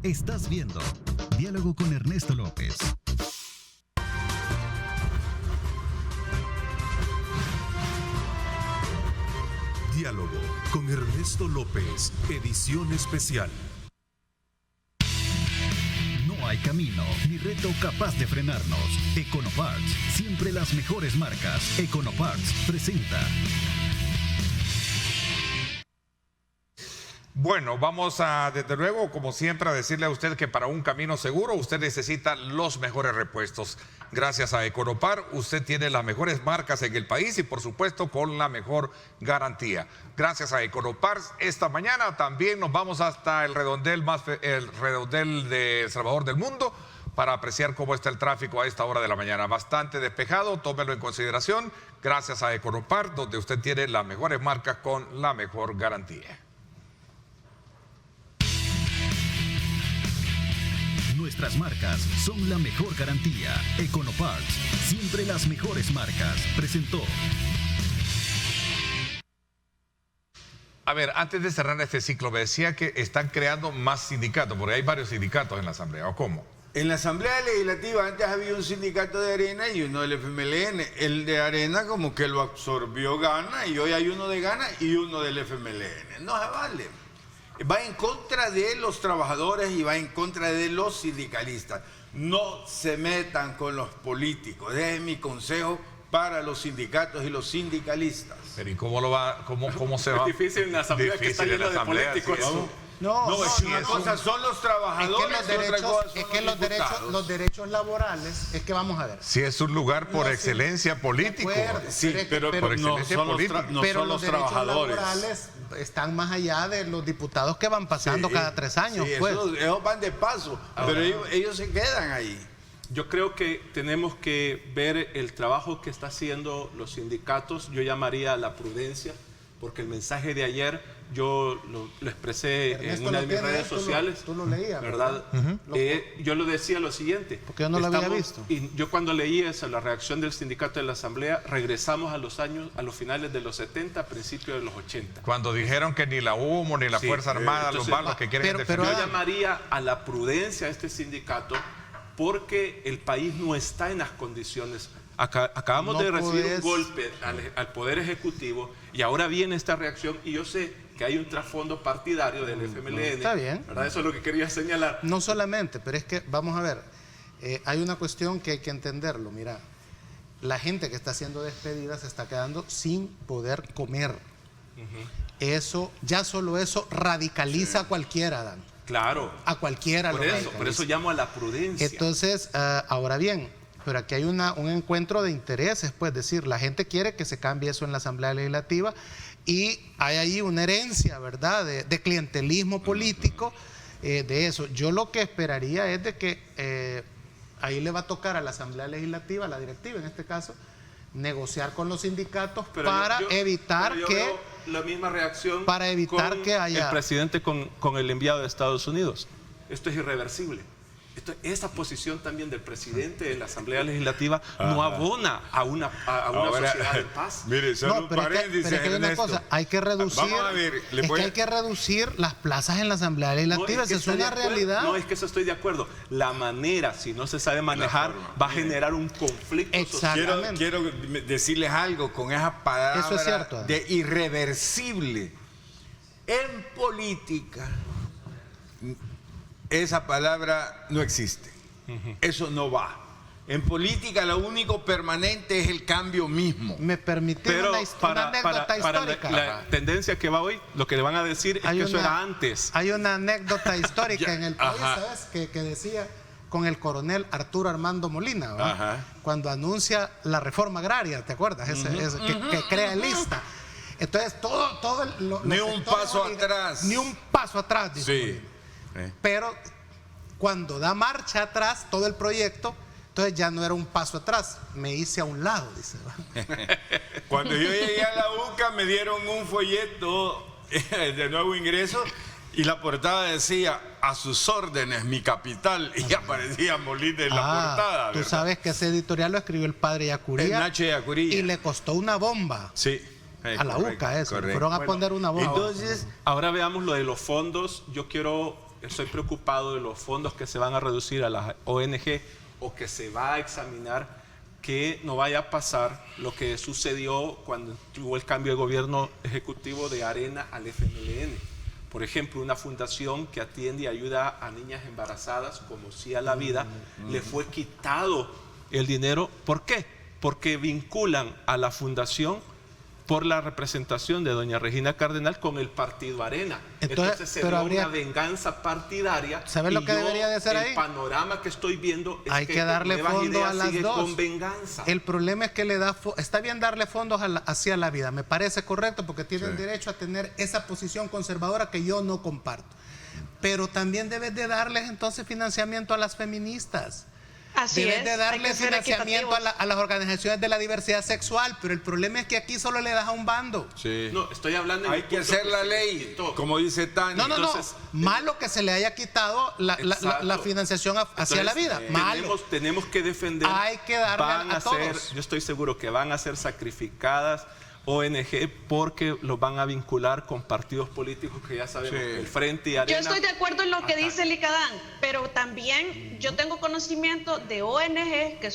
Estás viendo Diálogo con Ernesto López. Diálogo con Ernesto López, edición especial. No hay camino ni reto capaz de frenarnos. Econoparts, siempre las mejores marcas. Econoparts presenta. Bueno, vamos a, desde luego, como siempre, a decirle a usted que para un camino seguro usted necesita los mejores repuestos. Gracias a Econopar, usted tiene las mejores marcas en el país y, por supuesto, con la mejor garantía. Gracias a Econopar, esta mañana también nos vamos hasta el redondel de El Salvador del mundo para apreciar cómo está el tráfico a esta hora de la mañana. Bastante despejado, tómelo en consideración. Gracias a Econopar, donde usted tiene las mejores marcas con la mejor garantía. Nuestras marcas son la mejor garantía. Econoparts, siempre las mejores marcas. Presentó. A ver, antes de cerrar este ciclo, me decía que están creando más sindicatos, porque hay varios sindicatos en la Asamblea, ¿o cómo? En la Asamblea Legislativa antes había un sindicato de Arena y uno del FMLN. El de Arena como que lo absorbió Gana y hoy hay uno de Gana y uno del FMLN. No se vale. Va en contra de los trabajadores y va en contra de los sindicalistas. No se metan con los políticos. Ese es mi consejo para los sindicatos y los sindicalistas. Pero ¿y cómo se va? Es difícil en la Asamblea que está lleno de políticos. No, es una cosa son los trabajadores, es que los derechos laborales, es que vamos a ver. Si es un lugar por excelencia político. Sí, pero no son los trabajadores. Laborales están más allá de los diputados que van pasando cada 3 años. Sí, pues. Esos van de paso, pero ellos se quedan ahí. Yo creo que tenemos que ver el trabajo que están haciendo los sindicatos. Yo llamaría a la prudencia, porque el mensaje de ayer yo lo expresé Ernesto, en una de mis redes sociales. Tú lo leías, ¿verdad? Yo lo decía lo siguiente. Porque yo no lo había visto. Y yo cuando leí esa, la reacción del sindicato de la Asamblea, regresamos a los finales de los 70, principios de los 80. Cuando dijeron que ni la UMO ni la Fuerza Armada, entonces, los malos que quieren defender. Yo llamaría a la prudencia a este sindicato, porque el país no está en las condiciones. Acabamos de recibir un golpe al Poder Ejecutivo y ahora viene esta reacción y yo sé que hay un trasfondo partidario del FMLN. Está bien. ¿Verdad? Eso es lo que quería señalar. No solamente, pero es que, vamos a ver, hay una cuestión que hay que entenderlo. Mira, la gente que está siendo despedida se está quedando sin poder comer. Eso, ya solo eso radicaliza a cualquiera, Dan. Claro. A cualquiera lo radicaliza. Por eso llamo a la prudencia. Entonces, ahora bien, pero aquí hay un encuentro de intereses, pues, decir, la gente quiere que se cambie eso en la Asamblea Legislativa y hay ahí una herencia, ¿verdad?, de clientelismo político, de eso. Yo lo que esperaría es de que ahí le va a tocar a la Asamblea Legislativa, a la directiva en este caso, negociar con los sindicatos para evitar que... la misma reacción para evitar con que haya... el presidente con el enviado de Estados Unidos. Esto es irreversible. Esa posición también del presidente de la Asamblea Legislativa no abona a una sociedad de paz. Mire, solo un paréntesis, pero es que hay una Ernesto. cosa, hay que reducir, Vamos a ver, hay que reducir las plazas en la Asamblea Legislativa, esa es una realidad. No, es que eso estoy de acuerdo. La manera, si no se sabe manejar, va a generar un conflicto social. Quiero decirles algo con esa palabra eso es cierto, de irreversible. En política, esa palabra no existe. Eso no va. En política lo único permanente es el cambio mismo. Me permite una anécdota histórica. La tendencia que va hoy, lo que le van a decir es que eso era antes. Hay una anécdota histórica en el país, ¿sabes? Que decía con el coronel Arturo Armando Molina, ¿verdad? Cuando anuncia la reforma agraria, ¿te acuerdas? Que crea el lista. Entonces ni un paso atrás. Ni un paso atrás, dice Molina. Pero cuando da marcha atrás todo el proyecto, entonces ya no era un paso atrás, me hice a un lado, dice. Cuando yo llegué a la UCA me dieron un folleto de nuevo ingreso y la portada decía: a sus órdenes, mi capital, y aparecía Molina en la portada, tú ¿verdad? Sabes que ese editorial lo escribió el padre Yacuría, Nacho Yacuría, y le costó una bomba. Sí. A la UCA eso, fueron a poner una bomba. Entonces, ahora veamos lo de los fondos. Estoy preocupado de los fondos que se van a reducir a las ONG o que se va a examinar, que no vaya a pasar lo que sucedió cuando tuvo el cambio de gobierno ejecutivo de Arena al FMLN. Por ejemplo, una fundación que atiende y ayuda a niñas embarazadas, como Sí a la Vida, le fue quitado el dinero. ¿Por qué? Porque vinculan a la fundación por la representación de doña Regina Cardenal con el partido Arena. Entonces se ve una venganza partidaria. ¿Sabes lo que debería de hacer ahí? El panorama que estoy viendo es hay que darle fondo a las dos. Con venganza. El problema es que está bien darle fondos hacia la vida, me parece correcto, porque tienen derecho a tener esa posición conservadora que yo no comparto. Pero también debes de darles entonces financiamiento a las feministas. Debes de darle financiamiento a las organizaciones de la diversidad sexual, pero el problema es que aquí solo le das a un bando. Sí. No, estoy hablando... Hay que hacer la ley, como dice Tania. No. Malo que se le haya quitado la financiación hacia la vida. Malo. Tenemos que defender. Hay que darle a todos. Yo estoy seguro que van a ser sacrificadas ONG porque los van a vincular con partidos políticos que ya sabemos, el Frente y Arena. Yo estoy de acuerdo en lo que dice Licadán, pero también yo tengo conocimiento de ONG que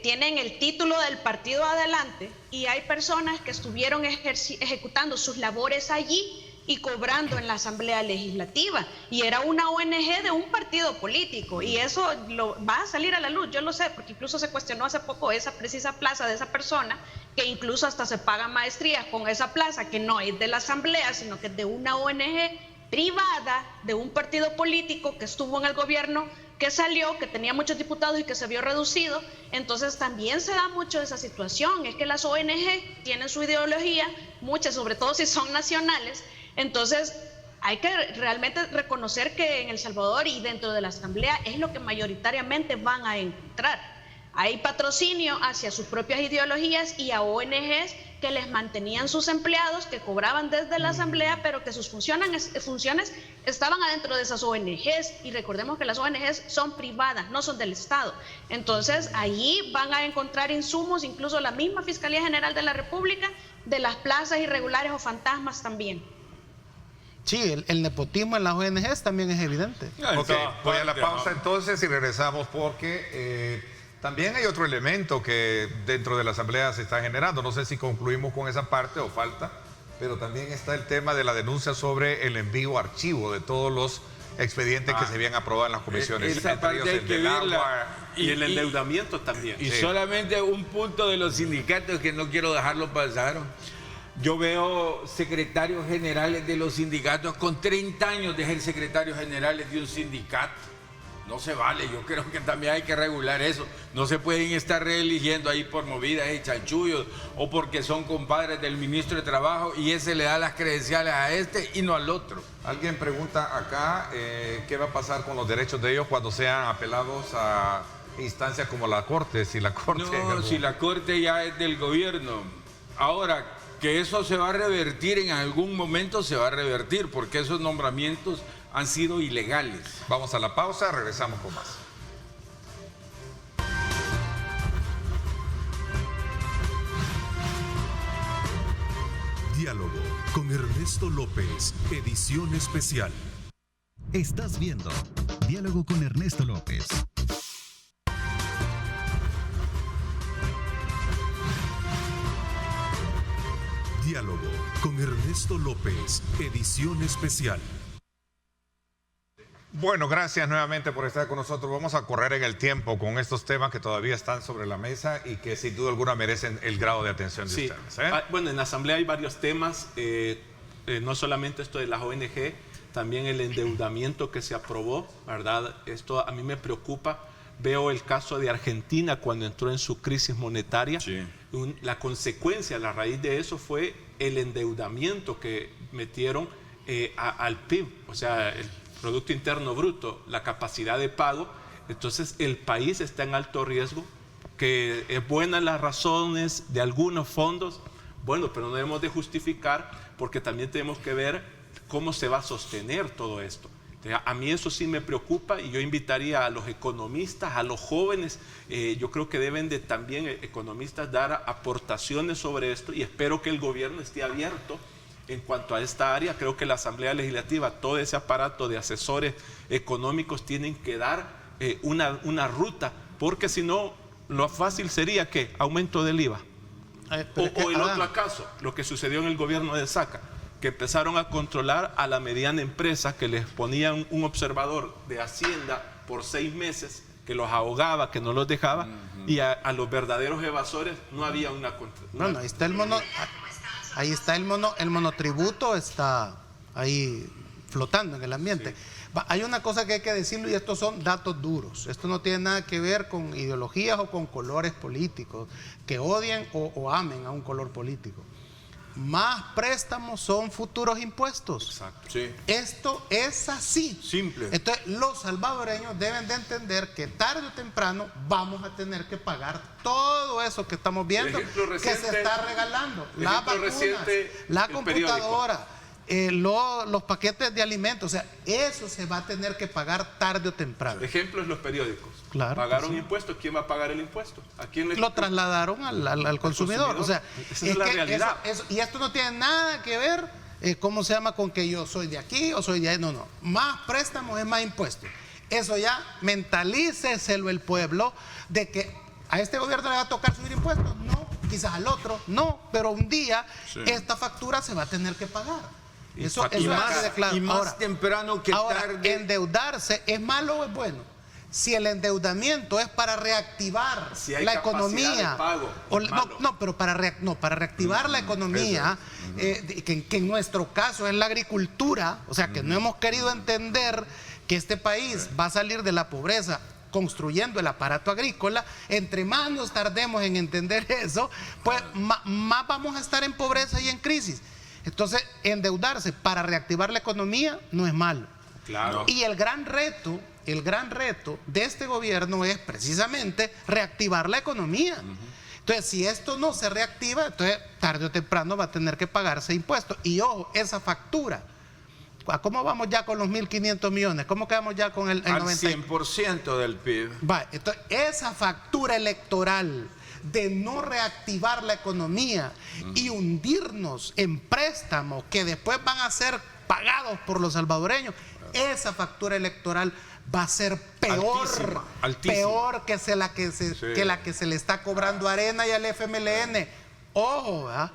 tienen el título del partido adelante y hay personas que estuvieron ejecutando sus labores allí y cobrando en la Asamblea Legislativa, y era una ONG de un partido político, y eso va a salir a la luz, yo lo sé, porque incluso se cuestionó hace poco esa precisa plaza de esa persona, que incluso hasta se pagan maestrías con esa plaza, que no es de la Asamblea, sino que es de una ONG privada, de un partido político que estuvo en el gobierno, que salió, que tenía muchos diputados y que se vio reducido. Entonces también se da mucho esa situación, es que las ONG tienen su ideología, muchas, sobre todo si son nacionales. Entonces, hay que realmente reconocer que en El Salvador y dentro de la Asamblea es lo que mayoritariamente van a encontrar. Hay patrocinio hacia sus propias ideologías y a ONGs que les mantenían sus empleados, que cobraban desde la Asamblea, pero que sus funciones estaban adentro de esas ONGs. Y recordemos que las ONGs son privadas, no son del Estado. Entonces, allí van a encontrar insumos, incluso la misma Fiscalía General de la República, de las plazas irregulares o fantasmas también. Sí, el nepotismo en las ONGs también es evidente. Ok, voy a la pausa entonces y regresamos porque también hay otro elemento que dentro de la Asamblea se está generando. No sé si concluimos con esa parte o falta, pero también está el tema de la denuncia sobre el envío a archivo de todos los expedientes que se habían aprobado en las comisiones. Esa entre ellos parte hay el que del verla. agua. Y el endeudamiento también. Y Sí. solamente un punto de los sindicatos que no quiero dejarlo pasar. Yo veo secretarios generales de los sindicatos con 30 años de ser secretarios generales de un sindicato. No se vale, yo creo que también hay que regular eso. No se pueden estar reeligiendo ahí por movidas y chanchullos o porque son compadres del ministro de Trabajo y ese le da las credenciales a este y no al otro. Alguien pregunta acá qué va a pasar con los derechos de ellos cuando sean apelados a instancias como la Corte, si la Corte... No, si la Corte ya es del gobierno. Ahora, que eso se va a revertir en algún momento, se va a revertir, porque esos nombramientos han sido ilegales. Vamos a la pausa, regresamos con más. Diálogo con Ernesto López, edición especial. Estás viendo Diálogo con Ernesto López. Diálogo con Ernesto López, edición especial. Bueno, gracias nuevamente por estar con nosotros. Vamos a correr en el tiempo con estos temas que todavía están sobre la mesa y que sin duda alguna merecen el grado de atención de ustedes. Bueno, en la Asamblea hay varios temas, no solamente esto de las ONG, también el endeudamiento que se aprobó, ¿verdad? Esto a mí me preocupa. Veo el caso de Argentina cuando entró en su crisis monetaria. Sí. La consecuencia, la raíz de eso fue el endeudamiento que metieron al PIB, o sea, el Producto Interno Bruto, la capacidad de pago. Entonces el país está en alto riesgo, que es buenas las razones de algunos fondos, bueno, pero no debemos de justificar porque también tenemos que ver cómo se va a sostener todo esto. A mí eso sí me preocupa y yo invitaría a los economistas, a los jóvenes, yo creo que deben de también economistas dar aportaciones sobre esto y espero que el gobierno esté abierto en cuanto a esta área. Creo que la Asamblea Legislativa, todo ese aparato de asesores económicos tienen que dar una ruta, porque si no, lo fácil sería que aumento del IVA. O el otro acaso, lo que sucedió en el gobierno de Saca, que empezaron a controlar a la mediana empresa, que les ponían un observador de Hacienda por 6 meses, que los ahogaba, que no los dejaba, y a los verdaderos evasores no había una... Bueno, ahí está el mono... Ahí está el monotributo, está ahí flotando en el ambiente. Sí. Hay una cosa que hay que decirlo y estos son datos duros. Esto no tiene nada que ver con ideologías o con colores políticos, que odien o amen a un color político. Más préstamos son futuros impuestos. Exacto. Sí. Esto es así. Simple. Entonces, los salvadoreños deben de entender que tarde o temprano vamos a tener que pagar todo eso que estamos viendo que se está regalando. Las vacunas, la computadora, los paquetes de alimentos. O sea, eso se va a tener que pagar tarde o temprano. Ejemplo es los periódicos. Claro, ¿Pagaron impuestos? ¿Quién va a pagar el impuesto? ¿A quién le... Lo trasladaron al consumidor. O sea, esa es la realidad. Y esto no tiene nada que ver, ¿cómo se llama? Con que yo soy de aquí o soy de ahí. No, no. Más préstamos es más impuestos. Eso ya mentalíceselo el pueblo de que a este gobierno le va a tocar subir impuestos. No, quizás al otro, no. Pero un día esta factura se va a tener que pagar. Eso es claro. Y más temprano que tarde. ¿Endeudarse es malo o es bueno? Si el endeudamiento es para reactivar la economía, pero para reactivar la economía, que en nuestro caso es la agricultura, o sea que no hemos querido entender que este país va a salir de la pobreza construyendo el aparato agrícola. Entre más nos tardemos en entender eso, pues más vamos a estar en pobreza y en crisis. Entonces, endeudarse para reactivar la economía no es malo. Claro. Y el gran reto de este gobierno es precisamente reactivar la economía. Entonces, si esto no se reactiva, entonces tarde o temprano va a tener que pagarse impuestos. Y ojo, esa factura, ¿cómo vamos ya con los 1.500 millones? ¿Cómo quedamos ya con el 90%? 100% del PIB. Entonces, esa factura electoral de no reactivar la economía y hundirnos en préstamos que después van a ser pagados por los salvadoreños, esa factura electoral va a ser peor, peor que la que se le está cobrando a Arena y al FMLN. Ojo, ¿verdad?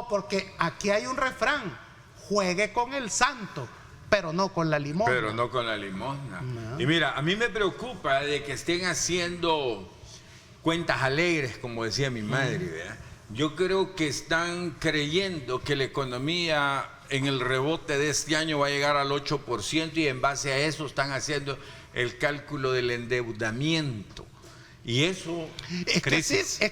Porque aquí hay un refrán: juegue con el santo, pero no con la limosna. Pero no con la limosna. No. Y mira, a mí me preocupa de que estén haciendo cuentas alegres, como decía mi madre, ¿verdad? Yo creo que están creyendo que la economía en el rebote de este año va a llegar al 8% y en base a eso están haciendo el cálculo del endeudamiento. Y eso... Es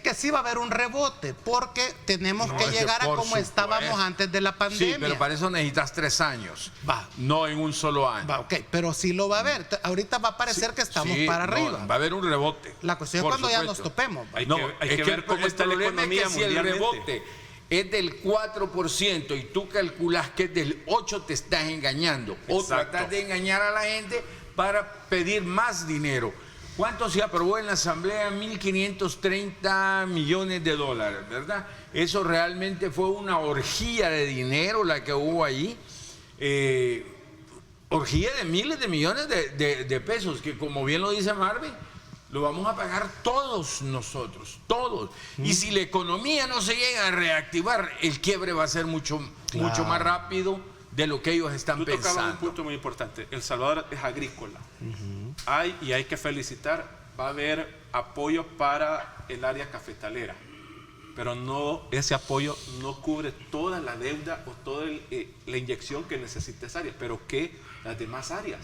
que sí va a haber un rebote, porque tenemos que llegar a como estábamos antes de la pandemia. Sí, pero para eso necesitas 3 años, Va. no en un solo año. Va, ok, pero sí lo va a haber. Ahorita va a parecer que estamos Sí, para no, arriba. va a haber un rebote. La cuestión es por cuando ya nos supuesto. topemos. Hay No, hay que ver cómo está la economía si el mundialmente. rebote es del 4% y tú calculas que es del 8%, te estás engañando. O Exacto. tratas de engañar a la gente para pedir más dinero. ¿Cuánto se aprobó en la Asamblea? 1.530 millones de dólares, ¿verdad? Eso realmente fue una orgía de dinero la que hubo ahí. Orgía de miles de millones de pesos, que como bien lo dice Marvin, lo vamos a pagar todos nosotros, todos. Y si la economía no se llega a reactivar, el quiebre va a ser mucho más rápido de lo que ellos están Tú tocabas pensando. un punto muy importante. El Salvador es agrícola. Hay que felicitar, va a haber apoyo para el área cafetalera, pero no, ese apoyo no cubre toda la deuda o toda la inyección que necesita esa área, pero que las demás áreas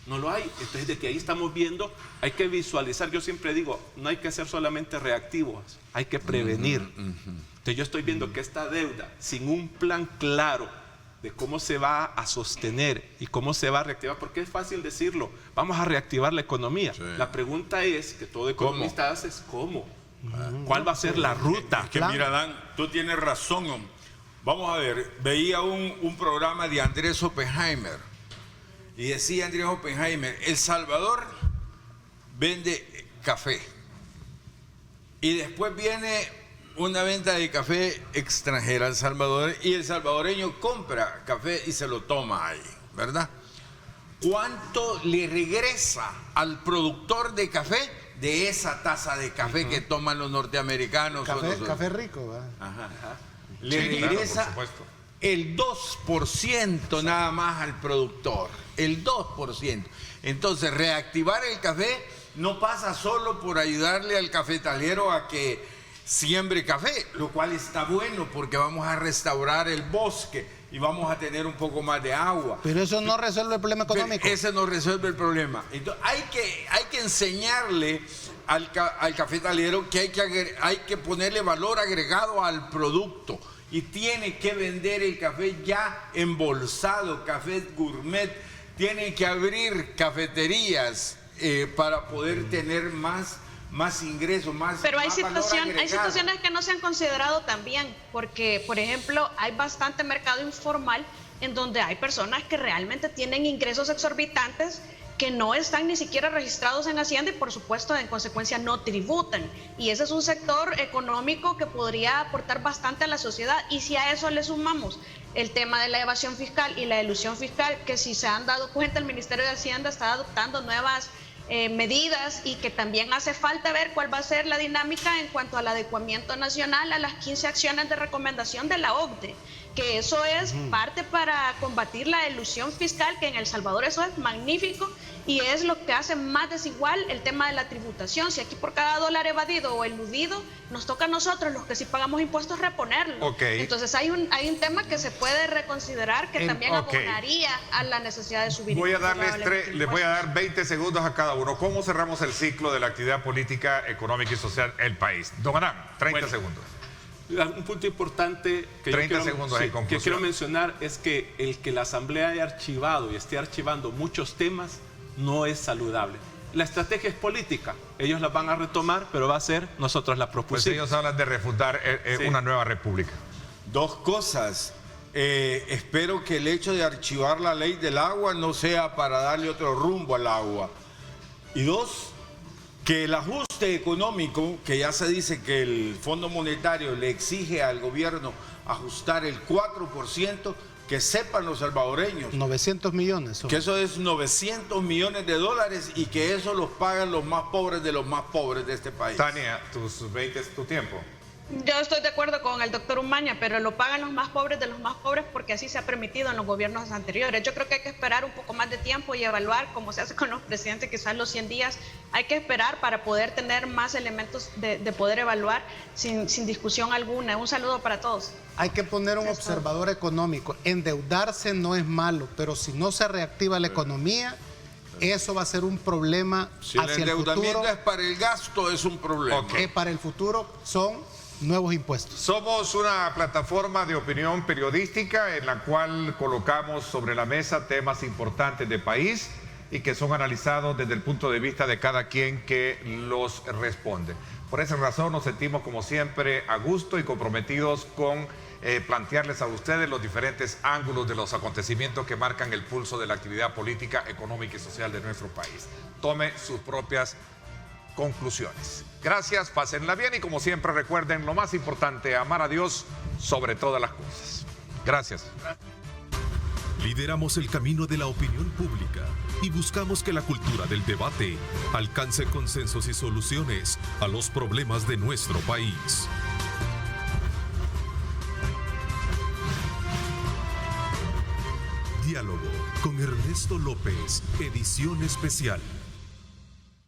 no lo hay. Entonces, desde ahí estamos viendo, hay que visualizar. Yo siempre digo, no hay que ser solamente reactivos, hay que prevenir. Entonces, yo estoy viendo que esta deuda, sin un plan claro de cómo se va a sostener y cómo se va a reactivar, porque es fácil decirlo, vamos a reactivar la economía. Sí. La pregunta es, que todo economista hace, es ¿cómo? ¿Cuál va a ser la ruta? Que mira, Dan, tú tienes razón. Vamos a ver, veía un programa de Andrés Oppenheimer y decía Andrés Oppenheimer, El Salvador vende café y después viene una venta de café extranjera al Salvador y el salvadoreño compra café y se lo toma ahí, ¿verdad? ¿Cuánto le regresa al productor de café de esa taza de café que toman los norteamericanos? Café rico, ¿verdad? Ajá. Le Sí, claro, regresa por supuesto. el 2% nada más al productor, el 2%. Entonces, reactivar el café no pasa solo por ayudarle al cafetalero a que siembre café, lo cual está bueno porque vamos a restaurar el bosque y vamos a tener un poco más de agua. Pero eso no resuelve el problema Pero económico. ese no resuelve el problema. Entonces, hay que enseñarle al cafetalero que hay que ponerle valor agregado al producto y tiene que vender el café ya embolsado, café gourmet. Tiene que abrir cafeterías para poder tener más ingresos, Pero hay valor agregado. situaciones que no se han considerado también, porque, por ejemplo, hay bastante mercado informal en donde hay personas que realmente tienen ingresos exorbitantes que no están ni siquiera registrados en Hacienda y, por supuesto, en consecuencia no tributan. Y ese es un sector económico que podría aportar bastante a la sociedad. Y si a eso le sumamos el tema de la evasión fiscal y la elusión fiscal, que si se han dado cuenta, el Ministerio de Hacienda está adoptando nuevas medidas y que también hace falta ver cuál va a ser la dinámica en cuanto al adecuamiento nacional a las 15 acciones de recomendación de la OCDE, que eso es parte para combatir la elusión fiscal, que en El Salvador eso es magnífico y es lo que hace más desigual el tema de la tributación. Si aquí por cada dólar evadido o eludido nos toca a nosotros, los que sí pagamos impuestos, reponerlo. Ok. Entonces hay un tema que se puede reconsiderar que también abonaría a la necesidad de subir. Les voy a impuestos. dar 20 segundos a cada uno. ¿Cómo cerramos el ciclo de la actividad política, económica y social del país? Don Adán, 30 segundos. Un punto importante que 30 segundos en conclusión. que quiero mencionar es que el que la Asamblea haya archivado y esté archivando muchos temas no es saludable. La estrategia es política, ellos la van a retomar, pero va a ser nosotros la Pues propusimos. ellos hablan de refutar Sí. una nueva república. Dos cosas. Espero que el hecho de archivar la ley del agua no sea para darle otro rumbo al agua. Y dos, que el ajuste económico, que ya se dice que el Fondo Monetario le exige al gobierno ajustar el 4%, que sepan los salvadoreños 900 millones. son. que eso es 900 millones de dólares y que eso los pagan los más pobres de los más pobres de este país. Tania, tus 20 es tu tiempo. Yo estoy de acuerdo con el doctor Umaña, pero lo pagan los más pobres de los más pobres porque así se ha permitido en los gobiernos anteriores. Yo creo que hay que esperar un poco más de tiempo y evaluar, como se hace con los presidentes, quizás los 100 días. Hay que esperar para poder tener más elementos de poder evaluar sin discusión alguna. Un saludo para todos. Hay que poner un observador económico. Endeudarse no es malo, pero si no se reactiva la economía, eso va a ser un problema si hacia el endeudamiento futuro. es para el gasto, es un problema. Para el futuro son nuevos impuestos. Somos una plataforma de opinión periodística en la cual colocamos sobre la mesa temas importantes del país y que son analizados desde el punto de vista de cada quien que los responde. Por esa razón nos sentimos como siempre a gusto y comprometidos con plantearles a ustedes los diferentes ángulos de los acontecimientos que marcan el pulso de la actividad política, económica y social de nuestro país. Tome sus propias conclusiones. Gracias, pásenla bien y como siempre recuerden lo más importante, amar a Dios sobre todas las cosas. Gracias. Lideramos el camino de la opinión pública y buscamos que la cultura del debate alcance consensos y soluciones a los problemas de nuestro país. Diálogo con Ernesto López, edición especial.